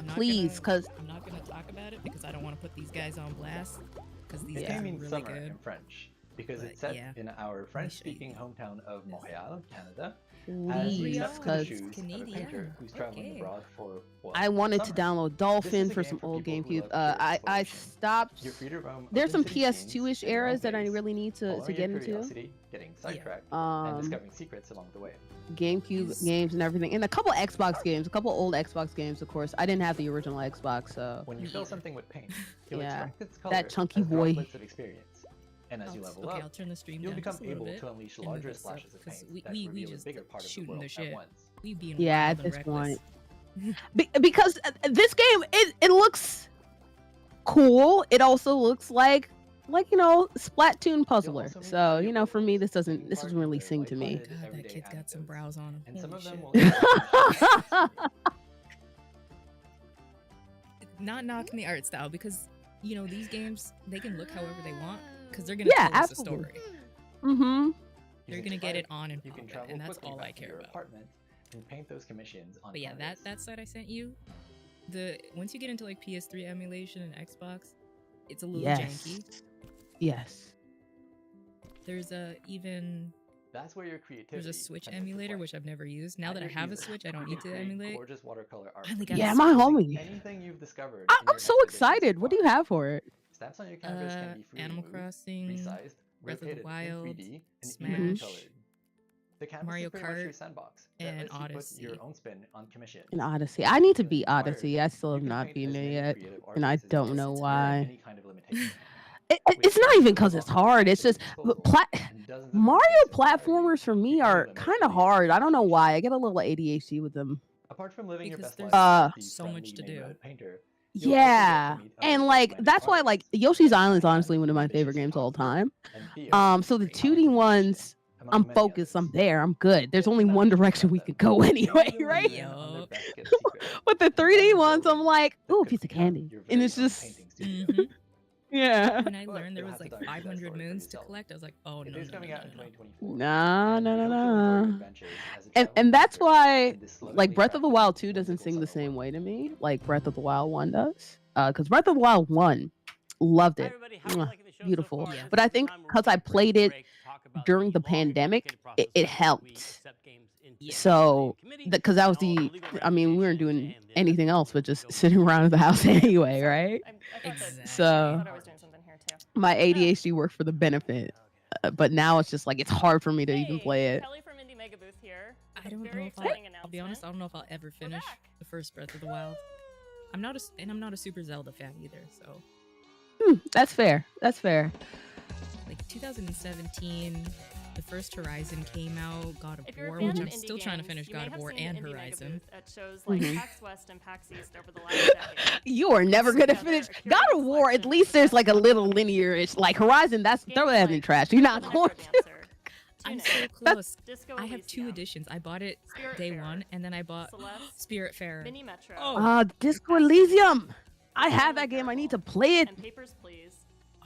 Please, because I'm not gonna talk about it because I don't want to put these guys on blast because these It guys are means really summer good. in French because But it's set yeah, in our French-speaking hometown of Montreal, Canada. Please, as the because shoes of a Canadian. painter who's traveling abroad for I wanted to summer. download Dolphin This is a for game some for old people who GameCube. love pure I exploration. stopped. You're free to roam There's some open city scenes PS2-ish at your own eras that I pace, really need to following get your into. curiosity, getting sidetracked, and discovering secrets along the way. GameCube games and everything, and a couple Xbox games, a couple old Xbox games. Of course, I didn't have the original Xbox, so When you fill something with paint, you'll Yeah, extract its color that chunky as boy. droplets of experience. And as you level Okay, up, I'll turn the stream you'll down become just a little able bit to unleash and larger move this up, splashes of 'cause paint that we reveal a just bigger part of the shooting world the at shit. once. We being yeah, wild at and this reckless. point, because this game it looks cool. It also looks like you know Splatoon puzzler. So you know, for me, this doesn't really sing to me. God, that kid's got some brows on him. And some Holy of them shit. will Not knocking the art style because you know these games they can look however they want because they're gonna Yeah, tell us a absolutely. story. Mm-hmm. They're gonna get it on and you can poppin', travel and that's quickly all I back to care your about. apartment and paint those commissions on But yeah, canvas. that site I sent you, once you get into like PS3 emulation and Xbox, it's a little janky. Yes. There's That's where your creativity. there's a Switch comes into emulator play. which I've never used. Now At that I your have a easel, Switch, I don't you need to create emulate. Gorgeous watercolor art. Finally got Yeah, a my Switch. homie. Anything you've discovered. I'm in your so expeditions excited. so What do you far. have for it? Stamps on your canvas can be freely Animal moved, Crossing, resized, Breath of the rotated Wild, in 3D, and even Smash, colored. The canvas Mario is pretty much your Kart, sandbox that and lets you put Odyssey. your own spin on commission. An Odyssey. I need to beat Inspired, Odyssey. I still have you can not paint beaten as it many yet, creative and I artists as you don't want know without why. any kind of limitation. It's not even because it's hard. It's just Mario platformers for me are kind of hard. I don't know why. I get a little ADHD with them. Apart from living your Because best there's life as the so much to friendly do. neighborhood painter, you'll also get Yeah, to meet other and like like-minded that's why artists. like Yoshi's Island is honestly one of my favorite games of all time. So the 2D ones, I'm focused. I'm there. I'm good. There's only one direction we could go anyway, right? Yup. But the 3D ones, I'm like, ooh, piece of candy, and it's just Yeah. When I learned there was like 500 moons to collect, I was like, oh no, It is coming out in 2024. No. And that's why like Breath of the Wild 2 doesn't sing the same way to me like Breath of the Wild 1 does. Because Breath of the Wild 1, loved it. Beautiful. Yeah. But I think because I played it during the pandemic, it helped. So, because that was I mean, we weren't doing anything else but just sitting around the house anyway, right? Exactly. So, my ADHD worked for the benefit. But now it's just like, it's hard for me to even play it. Kelly from Indie Mega Booth here. I don't know if I'll be honest, I don't know if I'll ever finish the first Breath of the Wild. I'm not a super Zelda fan either, so. That's fair. That's fair. Like 2017, the first Horizon came out, God of If you're a War, fan which of I'm indie still trying to games, finish you may God of have War seen and the Indie Mega Horizon. Booth at shows like PAX West and PAX East over the last decade. You are never gonna finish God of War. At least there's like a little linear-ish. Like Horizon, throw that in trash. You're not going to. I'm so close. I have 2 editions. I bought it day 1, and then I bought Spiritfarer. Mini Metro. Disco Elysium. I have that game. I need to play it. And Papers, Please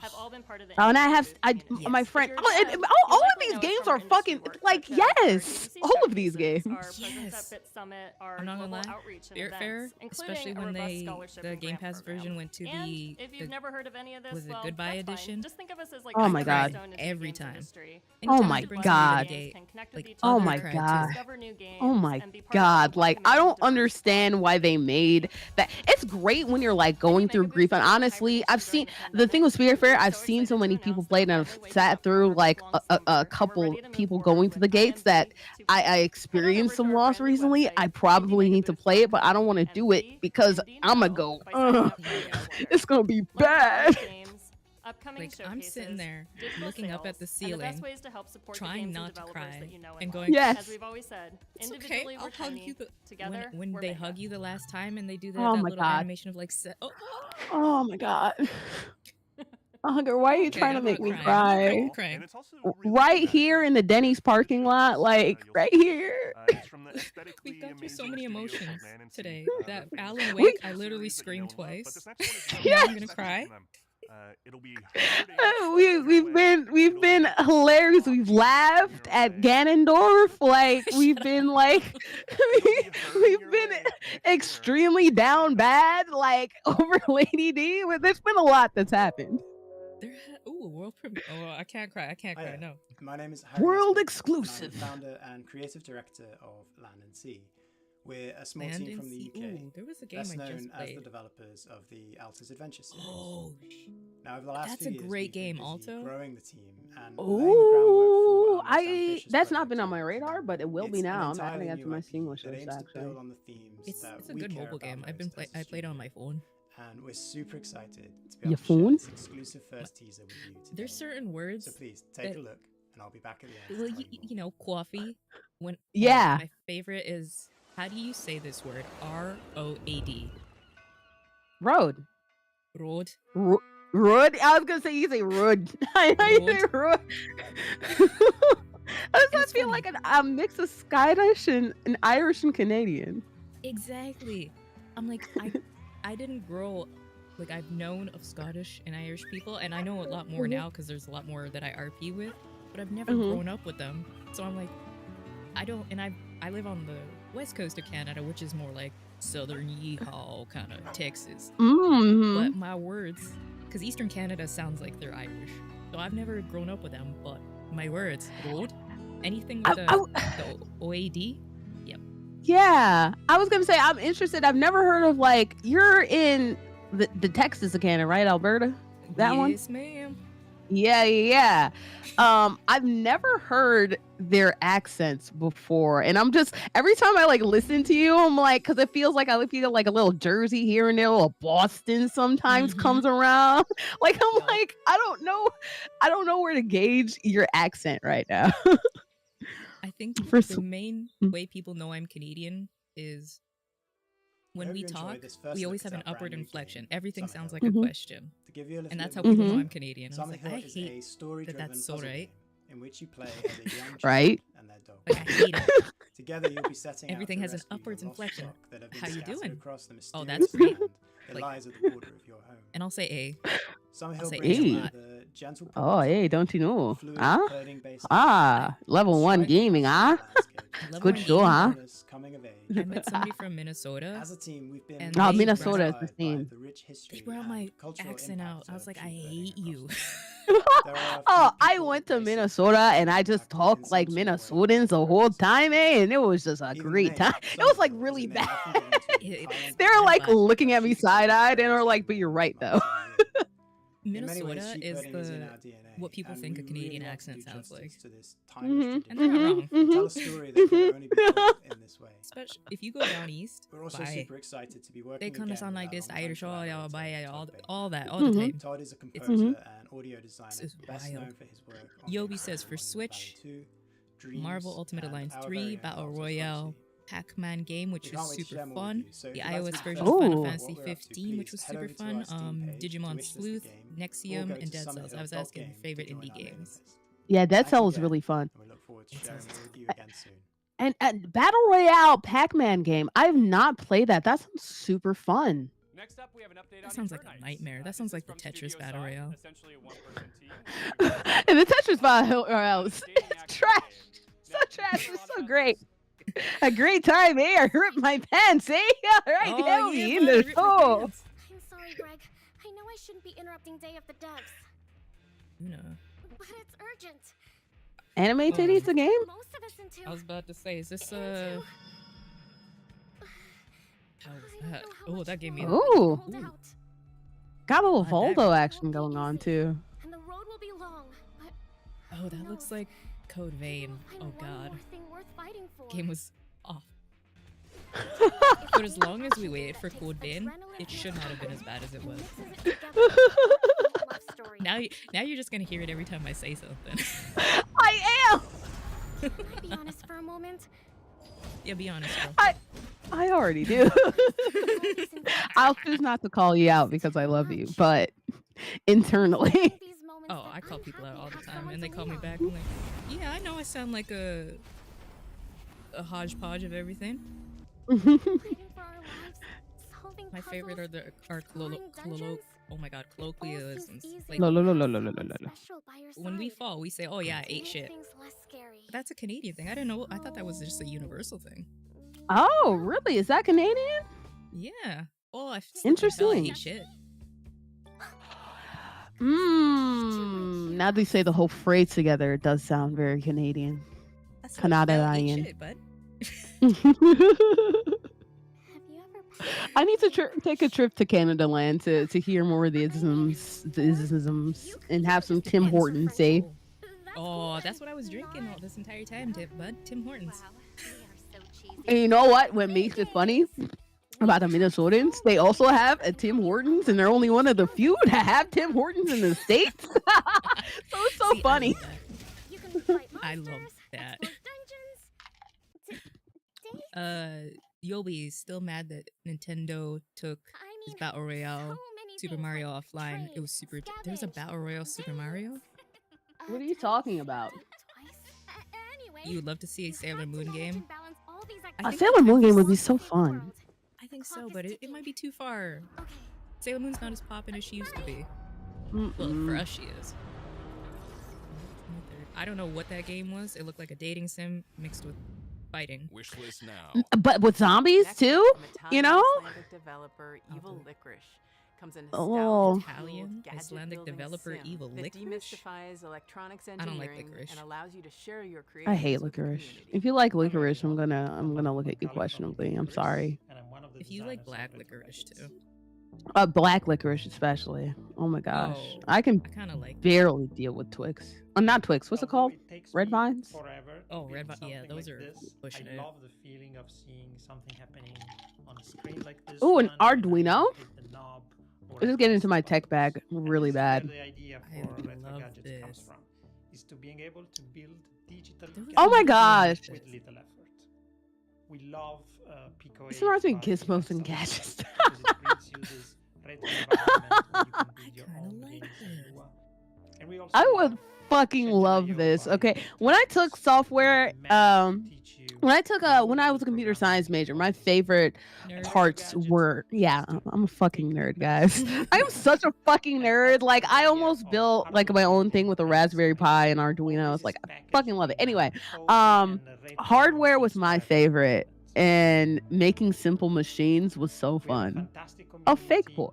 have all been part of the And I have community. my friend. If you're a fan, All you'll of likely these know us games from our are fucking industry work, like such as our yes. UGC All of these showcases, games. Our presence at Bit Summit, our I'm not gonna global lie. outreach and Spiritfarer, events, including especially a when robust scholarship the and Game grant Pass program. version went to And the if you've never heard of any of this, was it well, Goodbye that's fine. edition? Just think of us as like Oh my God. Every time. Oh my God. Oh my God. Oh my God. Like, I don't understand why they made that. It's great when you're like going through grief. And honestly, I've seen the thing with Spiritfarer, I've seen so many people play it, and I've sat through like a couple people going to the gates that I experienced some loss recently. I probably need to play it, but I don't want to do it because I'm gonna go, it's gonna be bad. Upcoming Like, I'm sitting there digital looking up at the sales, and the best ceiling, ways to help support the trying games not and to developers cry that you know and love. going, Yes. As we've always said, it's okay, individually I'll we're hug tiny, you. together When we're they mega. hug you the last time and they do that, Oh that my little God. animation of like, Oh my God. Hunter, why are you Okay, trying to I'm make not me crying. cry? I'm crying. Right here in the Denny's parking lot, like right here. We've gone through so many emotions today. That Alan Wake, I literally screamed twice. Yeah, I'm gonna cry. We've been hilarious. We've laughed at Ganondorf. Like we've been like we've been extremely down bad like over Lady D. There's been a lot that's happened. World premiere. Oh, I can't cry. I can't cry. No. My name is Harry World Nesbitt, exclusive. and I'm the founder and creative director of Land and Sea. We're a small Land team and from the Sea. UK, Ooh, there was a game best I known just as played. the developers of the Alta's Adventure series. Oh, now over the last that's few a years, great we've been game, busy Alto. growing the team and Ooh, that's not been on my radar, but it will be now. I'm adding that to my Steam wish list actually. It's a good mobile game. I played it on my phone. And we're super excited to be Your able to share phone? this exclusive first teaser with you today. There's certain words. So please take that- a look, and I'll be back at the end. Well, you know, coffee. When Yeah. my favorite is, how do you say this word? ROAD. Road. Road. Road. I was gonna say you say road. I know you say road. I feel like a mix of Scottish and Irish and Canadian. Exactly. I'm like, I didn't grow, like I've known of Scottish and Irish people, and I know a lot more now because there's a lot more that I RP with, but I've never grown up with them. So I'm like, I don't, and I live on the west coast of Canada, which is more like southern yeehaw kind of Texas. But my words, because Eastern Canada sounds like they're Irish, so I've never grown up with them, but my words, road, anything with the OAD, yep. Yeah, I was gonna say I'm interested. I've never heard of like you're in the Texas of Canada, right, Alberta? That one? Yes, ma'am. Yeah. I've never heard their accents before, and I'm just every time I like listen to you, I'm like, because it feels like I feel like a little Jersey here and there, a little Boston sometimes comes around. Like I'm like I don't know where to gauge your accent right now. I think the main way people know I'm Canadian is when we talk, we always have an upward inflection. Everything sounds like a question. And that's how people know I'm Canadian. I was like, I hate that that's so right. In which you play as a young Right? and their dog. Like, I hate it. Together you'll be setting Everything out has to an rescue upwards your lost inflection. flock that have been How you scattered doing? across the Oh, mysterious that's great. land that lies at the border of your home. And I'll say A. Some I'll say brings Hey. with the gentle Oh, property, hey, don't you know? fluid Huh? herding-based Level 1 gaming, huh? Level Good 1 show, huh? coming of age. I met somebody from Minnesota. As a team, we've been and Oh, they Minnesota is brought- the same. the rich history They brought and my cultural accent out. impact I was of like, I sheep hate herding you. Oh, I went to Minnesota and I just talked like Minnesotans the whole time, and it was just a great time. It was like really bad. They were like looking at me side-eyed and were like, "But you're right, though." Minnesota is what people think a Canadian accent sounds like. Mhm. And they're not wrong. Tell a story that can only be told in this way. Especially if you go down east, We're also bye. super excited to be working They kind again of sound with like our this longtime Irish, all that, collaborator, all the Mhm. time. Todd is a composer Mhm. and audio designer, This is best wild. known for his work on Yobi games says like for Monument Switch, Valley 2, Dreams, Marvel Ultimate and Alliance our 3, very own Battle Hogwarts Royale, Legacy. Pac-Man game, which We was can't wait to super share more fun. with you, so if The you'd like to iOS be version first of to Final know Fantasy what we're up to, 15, which please was head super over to fun. our Steam page to Digimon wish list the Sleuth, game, or Nexium, go and to Dead Cells. I was summithill.game asking to favorite join indie our mailing games. list. Yeah, Dead Thanks Cells is again, really fun. and we look forward to sharing more with you again soon. And Battle Royale Pac-Man game. I've not played that. That sounds super fun. Next up, we have an update That on sounds like a Eternights. nightmare. That sounds like the Tetris Battle Royale. Essentially a one-person team. And the Tetris Battle Royale is trash. So trash. It's so great. A great time, eh? I ripped my pants, eh? All right, Oh, hell yeah, me in buddy, the rip my show. pants. I'm sorry, Greg. I know I shouldn't be interrupting Day of the Devs, No. but it's urgent. Anime titties the game? Most of us into. I was about to say, is this how was that? Oh, that gave me. Ooh. Hold out, Got a little On that Voldo action going on too. and the road will be long. But Oh, that looks like Code Vein. Oh one god. more thing worth fighting for. Game was off. But as long as we waited for Code Vein, it should not have been as bad as it was. Now you're just gonna hear it every time I say something. I am. Can I be honest for a moment? Yeah, be honest, bro. I already do. I'll choose not to call you out because I love you, but internally. Oh, I call people out all the time, and they call me back. I'm like, yeah, I know I sound like a hodgepodge of everything. My favorite are oh my god, colloquialisms. Like, when we fall, we say, "Oh yeah, I ate shit." But that's a Canadian thing. I didn't know. I thought that was just a universal thing. Oh, really? Is that Canadian? Yeah. Oh, I Interesting. ate shit. Now they say the whole phrase together, it does sound very Canadian. Canadian. Shit, bud. I need to take a trip to Canada land to hear more of the isms, and have some Tim Hortons, say. Oh, that's what I was drinking all this entire time, bud. Tim Hortons. And you know what makes it funny about the Minnesotans? They also have a Tim Hortons, and they're only one of the few to have Tim Hortons in the States. So it's so funny. I love that. Yobi's still mad that Nintendo took his Battle Royale Super Mario offline. It was super. There's a Battle Royale Super Mario? What are you talking about? You would love to see a Sailor Moon game? A Sailor Moon game would be so fun. I think so, but it might be too far. Sailor Moon's not as poppin' as she used to be. Well, for us, she is. I don't know what that game was. It looked like a dating sim mixed with fighting. Wishlist now. But with zombies too, you know? Icelandic developer Evil Licorice comes in Italian Icelandic developer Evil that Licorice. demystifies electronics I don't like engineering licorice. and allows you to share your I creations hate with the licorice. community. If you like licorice, I'm gonna look at you questionably. I'm sorry. If you like black licorice too. Black licorice especially. Oh my gosh, Oh, I can I kinda like barely deal with Twix. Not Twix. What's it called? Red Vines. Oh, red vine. Yeah, those are pushing it. love the feeling of seeing something happening on a screen like this. Oh, an one, Arduino. hit the knob or Let's just get into my tech bag really bad. The idea I for retro love gadgets comes this. from is to being able to build digital Oh my gadgets gosh. with little effort. We love Pico. This reminds me of Gizmos and Gadgets. because it brings you this retro environment where you can build your own games and Lua. And we also I would fucking love this. Okay, when I took software, when I was a computer science major, my favorite parts were I'm a fucking nerd, guys. I'm such a fucking nerd. Like I almost built like my own thing with a Raspberry Pi and Arduino. It's like I fucking love it. Anyway, hardware was my favorite, and making simple machines was so fun. A fake boy.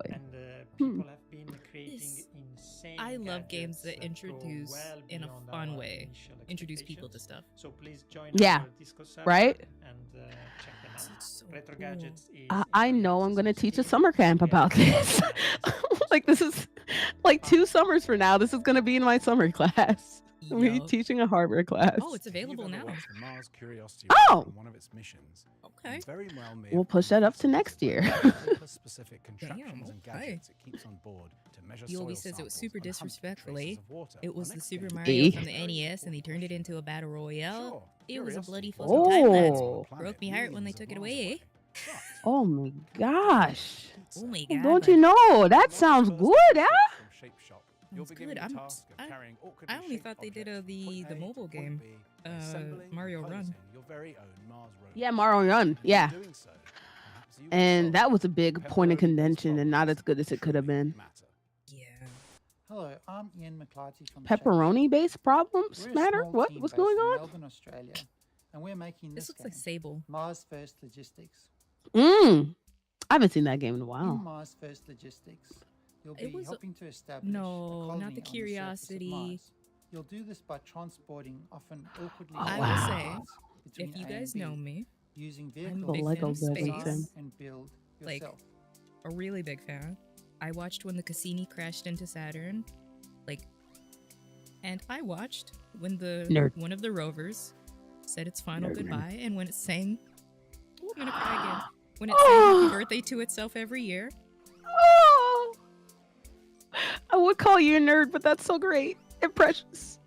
I love games that introduce in a fun way, introduce people to stuff. So please join Yeah, our Discord server right? and check them out. Retro Gadgets is I know I'm gonna teach a summer camp about this. Like this is like 2 summers from now. This is gonna be in my summer class. We're teaching a hardware class. Oh, it's available now. Oh, one of its missions. Okay. Very well may we'll push that up to next year. specific contraptions and gadgets it keeps on board to measure Yoli soil says it was samples super and hunt disrespectfully. traces of water It was on the Super excavated Mario E. from the NES, and they turned it into a battle royale. Sure. It was a bloody fucking Oh. time lapse. Broke me heart when they took it away. Oh my gosh. Oh my god. Don't you know? That sounds good, huh? That's good. I only thought they did the mobile game, Mario Run. Yeah, Mario Run. Yeah. And that was a big point of contention and not as good as it could have been. Hello, I'm Ian McClarty from Pepperoni based problems We're a matter? small What? team What's based going in on? Melbourne, Australia, and we're making This this looks like game, Sable. Mars First Logistics. I haven't seen that game in a In while. Mars First Logistics, you'll be It was helping to establish no, a colony not the on surface of Curiosity. Mars. You'll do this by transporting often awkwardly I wow. will say, between if you A and guys B, know me, using I'm a vehicles big Lego fan of building space. thing. and build Like, yourself. a really big fan. I watched when the Cassini crashed into Saturn, like, and I watched when Nerd. one of the rovers said its final Nerd. goodbye, and when it sang, oh, I'm gonna cry again. When it sang Happy Birthday to itself every year. Oh, I would call you a nerd, but that's so great and precious.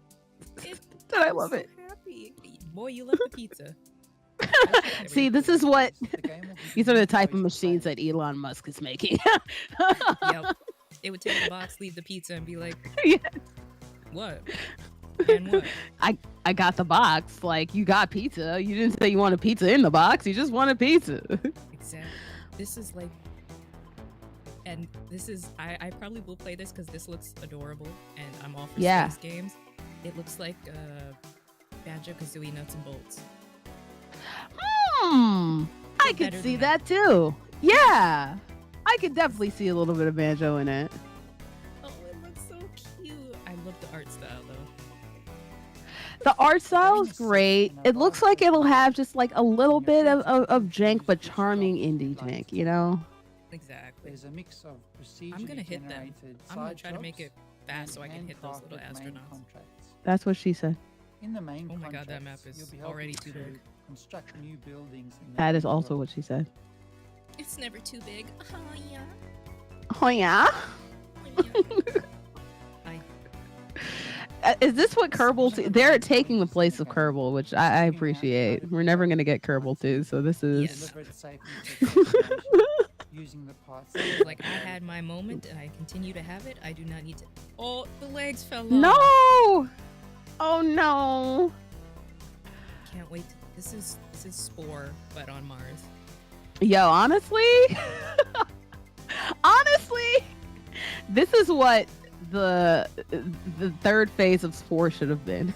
That I love so it. Happy. Boy, you love the pizza. See, this is what these are the type of machines that Elon Musk is making. Yep. It would take the box, leave the pizza, and be like, Yeah. what? And what? I got the box. Like, you got pizza. You didn't say you want a pizza in the box. You just want a pizza. Exactly. This is like, and this is, I probably will play this because this looks adorable, and I'm all for Yeah. space games. It looks like Banjo-Kazooie Nuts and Bolts. I could Better see than that too. Yeah. I could definitely see a little bit of banjo in it. Oh, it looks so cute. I love the art style though. The art style is great. It looks like it'll have just like a little bit of jank, but charming indie jank, you know? Exactly. There's a mix of procedure I'm gonna hit them. generated I'm gonna side try to make jobs it fast so I can hit those and little handcrafted main astronauts. contracts. That's what she said. In the main Oh my god, that map contracts, is you'll be already helping too to big. construct new buildings in the That is main also world. what she said. It's never too big. Oh yeah. Oh yeah? Is this what Kerbal? They're taking the place of Kerbal, which I appreciate. We're never gonna get Kerbal 2, so this is. Delivered safely to destination using the parts. Like, I had my moment and I continue to have it. I do not need to. Oh, the legs fell off. No! Oh no! Can't wait. This is Spore, but on Mars. Yo, honestly, this is what the third phase of Spore should have been.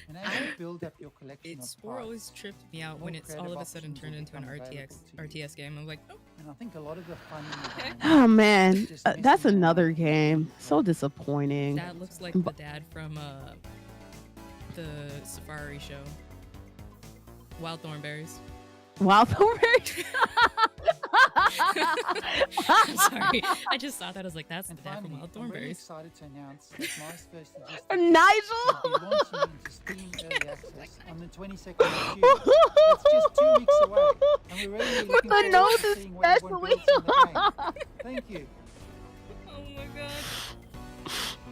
And as you build up your collection of Spore parts, always tripped me out when more it's all of a sudden creative turned into an options will become available RTS game. I'm like, oh. And I think a lot of the fun in the game Oh man, is just that's messing another around. game. So disappointing. That looks like the dad from the Safari show. Wild Thornberries. Wild Thornberries. I'm sorry. I just saw that. I was like, that's the And dad from finally, Wild I'm really Thornberries. excited to announce that Mars First Logistics Nigel! will be launching into Steam Early Access on the 22nd of June. It's just 2 weeks away, and we're really With looking the forward nose to seeing what everyone especially. builds in the game. Thank you. Oh my god.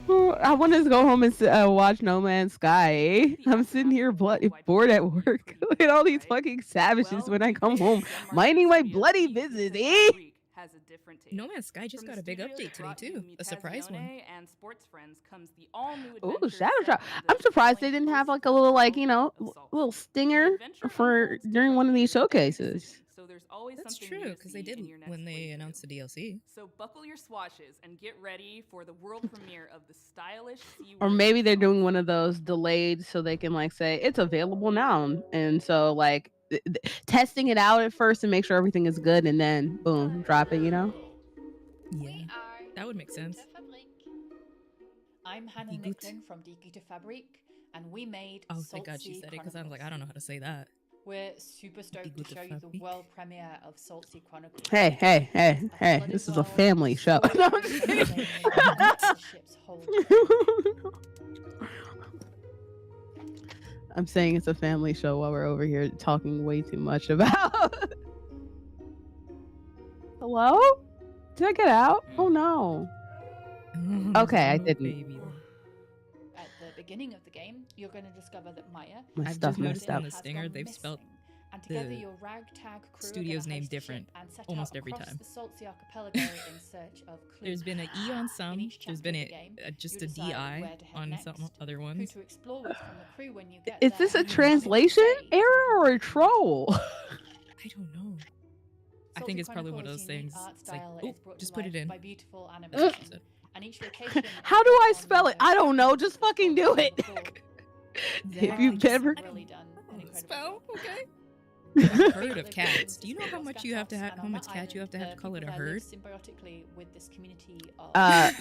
I want to go home and watch No Man's Sky. I'm sitting here bored at work. Look at all these fucking savages when I come home, minding my bloody business, eh? has a different take. No Man's Sky just From got the a big studio update that today brought you too, a surprise one. Mutazione and Sports Friends comes the all-new Ooh, adventure Shadow set Drop. in the I'm surprised they sprawling didn't have like a little like, you know, little stinger for during one of these showcases. So there's always That's something new true, to because they see did in your next when they announced the DLC. So buckle your swatches and get ready for the world premiere of the stylish Or maybe they're doing one of those delayed so they can like say it's available now. And so like testing it out at first and make sure everything is good and then boom, drop it, you know? Yeah, that would make sense. I'm Hannah Nicklin from Digita Fabric, and we made Oh, thank God she said it, because I was like, I don't know how to say that. We're super stoked to show you the world premiere of Salt Sea Chronicles. Hey, this is a family show. No, I'm just kidding. I'm saying it's a family show while we're over here talking way too much about. Hello? Did I get out? Oh no. Okay, I didn't. At the beginning of the game, you're going to discover that Maya. I've just noticed on the stinger they've spelled the studio's name different almost every time. There's been an E on some, there's been just a DI on some other ones. Is this a translation error or a troll? I don't know. I think it's probably one of those things. It's like, oh, just put it in. How do I spell it? I don't know. Just fucking do it. If you've never spell, okay. A herd of cats. Do you know how much you have to have? How much cat you have to call it a herd? Symbiotically with this community of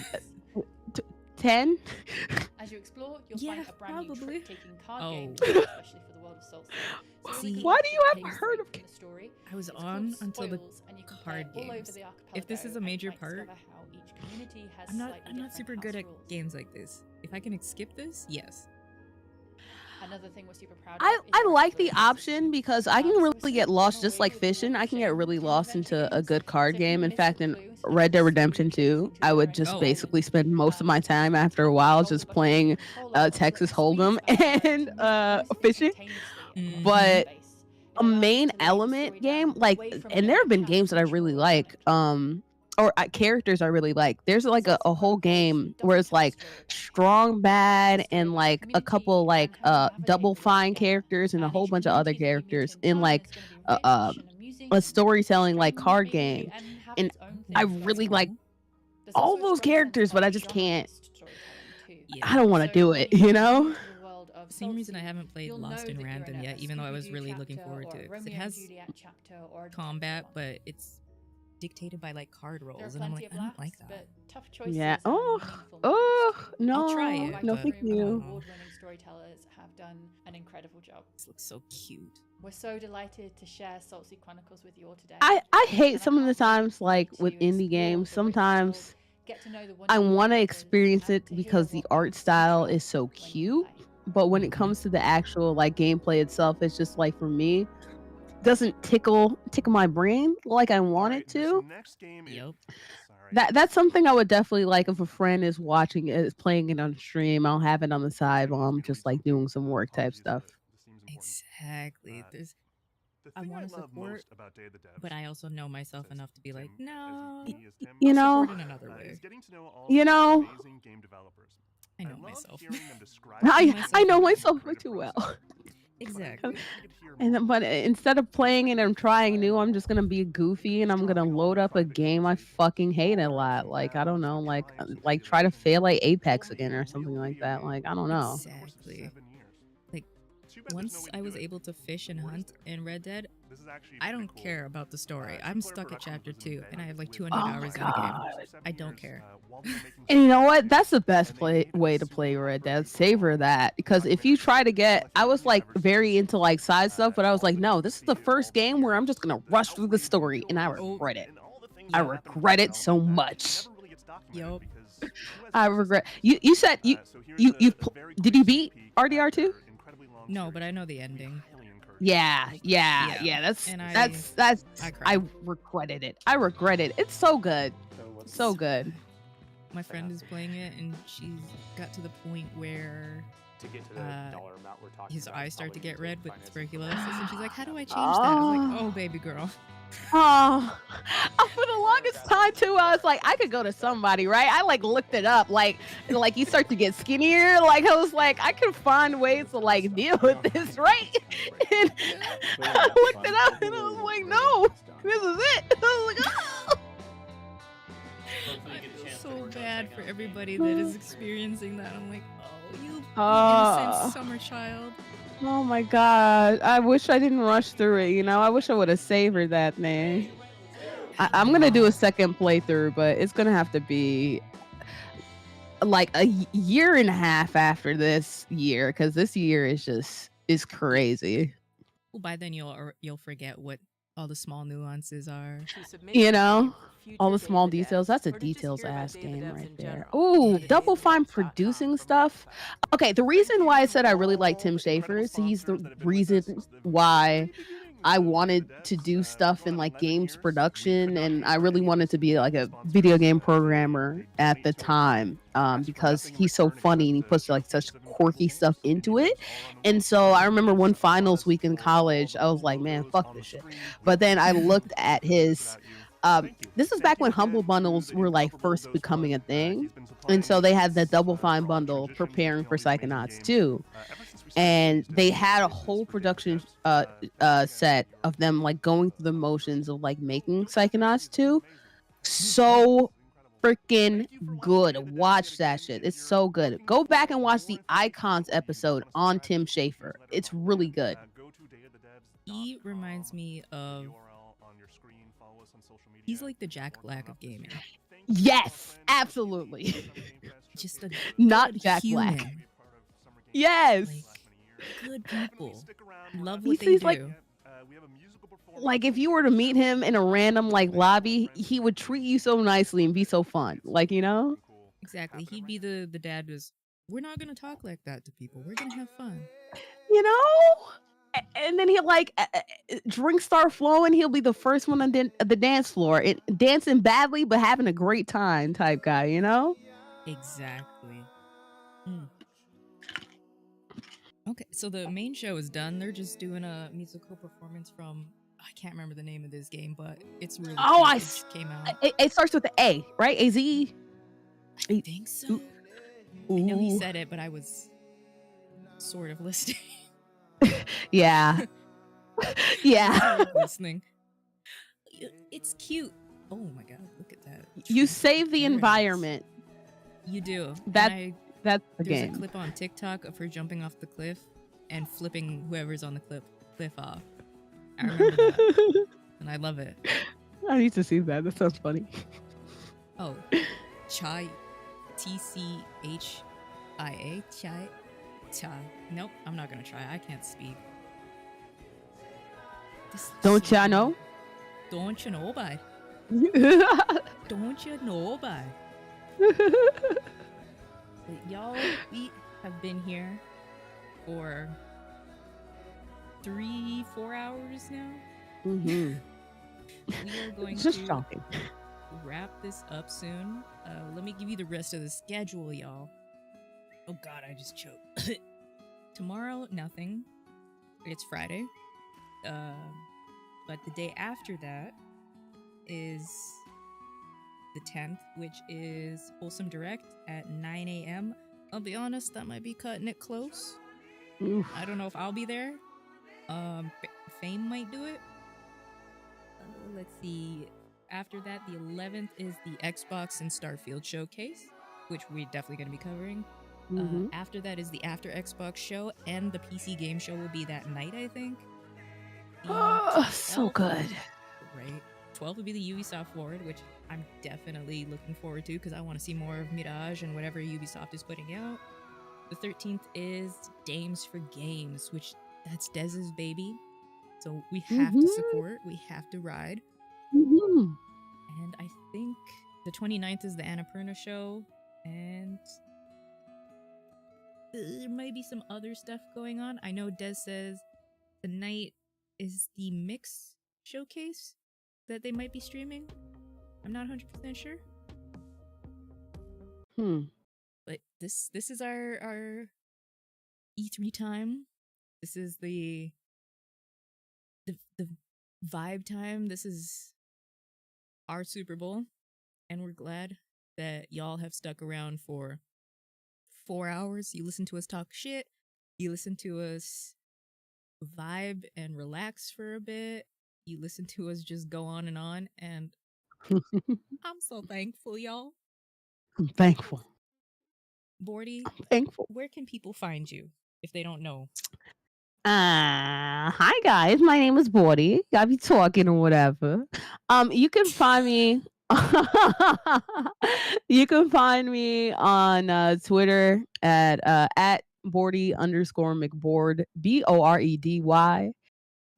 10. As you explore, you'll find a brand new trick-taking card game, Oh. especially for the world of Salt Sea. See, why do you have a herd of cats? I was on until the card games. If this is a major part, I'm not super good at games like this. If I can skip this, yes. Another thing we're super proud of. I like the option because I can really get lost just like fishing. I can get really lost into a good card game. In fact, in Red Dead Redemption 2, I would just basically spend most of my time after a while just playing Texas Hold'em and fishing. But a main element game, like, and there have been games that I really like, or characters I really like. There's like a whole game where it's like strong bad and like a couple like double fine characters and a whole bunch of other characters in like a storytelling like card game. And I really like all those characters, but I just can't. I don't want to do it, you know? Same reason I haven't played Lost in Random yet, even though I was really looking forward to it. It has combat, but it's dictated by like card rolls, and I'm like, I don't like that. Yeah. Oh, no. I'll try it. No, thank you. Award-winning storytellers have done an incredible job. This looks so cute. We're so delighted to share Salt Sea Chronicles with you all today. I hate some of the times like with indie games. Sometimes I want to experience it because the art style is so cute, but when it comes to the actual like gameplay itself, it's just like for me, doesn't tickle my brain like I want it to. Yep. That's something I would definitely like if a friend is watching it, is playing it on stream. I'll have it on the side while I'm just like doing some work type stuff. Exactly. I want to support, but I also know myself enough to be like, no, you I'll know, support in another way. you know, I know myself. I know myself way too well. Exactly. But instead of playing it and trying new, I'm just gonna be goofy and I'm gonna load up a game I fucking hate a lot. Like I don't know, like try to fail like Apex again or something like that. Like I don't know. Exactly. Like once I was able to fish and hunt in Red Dead, I don't care about the story. I'm stuck at chapter 2 and I have like 200 hours in the game. I don't care. And you know what? That's the best way to play Red Dead. Savor that, because if you try to get, I was like very into like side stuff, but I was like, no, this is the first game where I'm just gonna rush through the story, and I regret it. I regret it so much. Yup. I regret. You said you did you beat RDR2? No, but I know the ending. Yeah. That's I regretted it. I regret it. It's so good. So good. my friend is playing it, and she's got to the point where to get to the dollar amount we're talking his about, eyes start to get red with financing tuberculosis, and she's like, "How do I change that?" Oh. I was like, "Oh, baby girl." Oh, for the longest time too, I was like, I could go to somebody, right? I like looked it up, like you start to get skinnier. Like I was like, I can find ways to like deal with this, right? And I looked it up, and I was like, no, this is it. I was like, oh. I feel so bad for everybody that is experiencing that. I'm like, oh, you innocent summer child. Oh my god, I wish I didn't rush through it, you know? I wish I would have savored that thing. I'm gonna do a second playthrough, but it's gonna have to be like a year and a half after this year, because this year is crazy. Well, by then you'll forget what all the small nuances are. You know? All the small details. That's a details ass game right there. Ooh, Double Fine producing stuff. Okay, the reason why I said I really like Tim Schafer is he's the reason why I wanted to do stuff in like games production, and I really wanted to be like a video game programmer at the time, because he's so funny and he puts like such quirky stuff into it. And so I remember one finals week in college, I was like, man, fuck this shit. But then I looked at his this is back when Humble Bundles were like first becoming a thing, and so they had the Double Fine bundle preparing for Psychonauts 2, and they had a whole production set of them like going through the motions of like making Psychonauts 2. So freaking good. Watch that shit. It's so good. Go back and watch the Icons episode on Tim Schafer. It's really good. He reminds me of, he's like the Jack Black of gaming. Yes, absolutely. Just a not good Jack human. Black. Yes. Like, good people. Love what they do. Like if you were to meet him in a random like lobby, he would treat you so nicely and be so fun. Like, you know? Exactly. He'd be the dad who's, we're not gonna talk like that to people. We're gonna have fun. You know? And then he'll like drinks start flowing. He'll be the first one on the dance floor, dancing badly but having a great time type guy, you know? Exactly. Okay, so the main show is done. They're just doing a musical performance from, I can't remember the name of this game, but it's really cute. It came out. It starts with the A, right? AZ. I think so. Ooh. I know he said it, but I was sort of listening. Yeah. Yeah. Listening. It's cute. Oh my god, look at that. You save the environment. You do. That's the There's game. a clip on TikTok of her jumping off the cliff and flipping whoever's on the cliff off. I remember that. And I love it. I need to see that. That sounds funny. Oh. Chai. TCHIA. Chai. Nope, I'm not gonna try. I can't speak. Don't ya know? Don't you know, bye? Don't you know, bye? Y'all, we have been here for 3-4 hours now. Mm-hmm. We are going Just to shocking. wrap this up soon. Let me give you the rest of the schedule, y'all. Oh god, I just choked. Tomorrow, nothing. It's Friday. But the day after that is the 10th, which is Wholesome Direct at 9 a.m. I'll be honest, that might be cutting it close. Oof. I don't know if I'll be there. Fame might do it. Let's see. After that, the 11th is the Xbox and Starfield showcase, which we're definitely going to be covering. Mm-hmm. After that is the After Xbox show, and the PC game show will be that night, I think. Oh, so good. Right. 12th will be the Ubisoft Forward, which I'm definitely looking forward to because I want to see more of Mirage and whatever Ubisoft is putting out. The 13th is Dames for Games, which that's Dez's baby. So we have to support, we have to ride. Mm-hmm. And I think the 29th is the Annapurna show, and there might be some other stuff going on. I know Dez says tonight is the Mix showcase that they might be streaming. I'm not 100% sure. But this is our E3 time. This is the vibe time. This is our Super Bowl, and we're glad that y'all have stuck around for 4 hours. You listen to us talk shit. You listen to us vibe and relax for a bit. You listen to us just go on, and I'm so thankful, y'all. I'm thankful. Bordy, I'm thankful. Where can people find you if they don't know? Hi guys, my name is Bordy. I'll be talking or whatever. You can find me. You can find me on Twitter at Bordy_McBoard BOREDY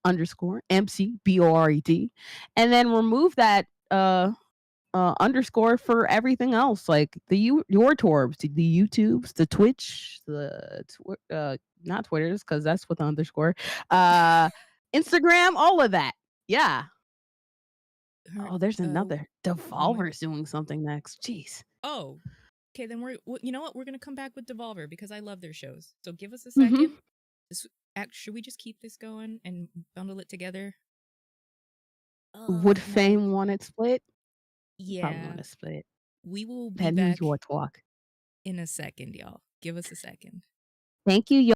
_MCBORED, and then remove that underscore for everything else, like your Torbs, the YouTubes, the Twitch, the not Twitters because that's with underscore, Instagram, all of that. Yeah. There's another. Devolver's doing something next. Jeez. Oh, okay. Then you know what? We're gonna come back with Devolver because I love their shows. So give us a second. Should we just keep this going and bundle it together? Would Fame want it split? Yeah. Probably want to split. We will be That back New York talk in a second, y'all. Give us a second. Thank you.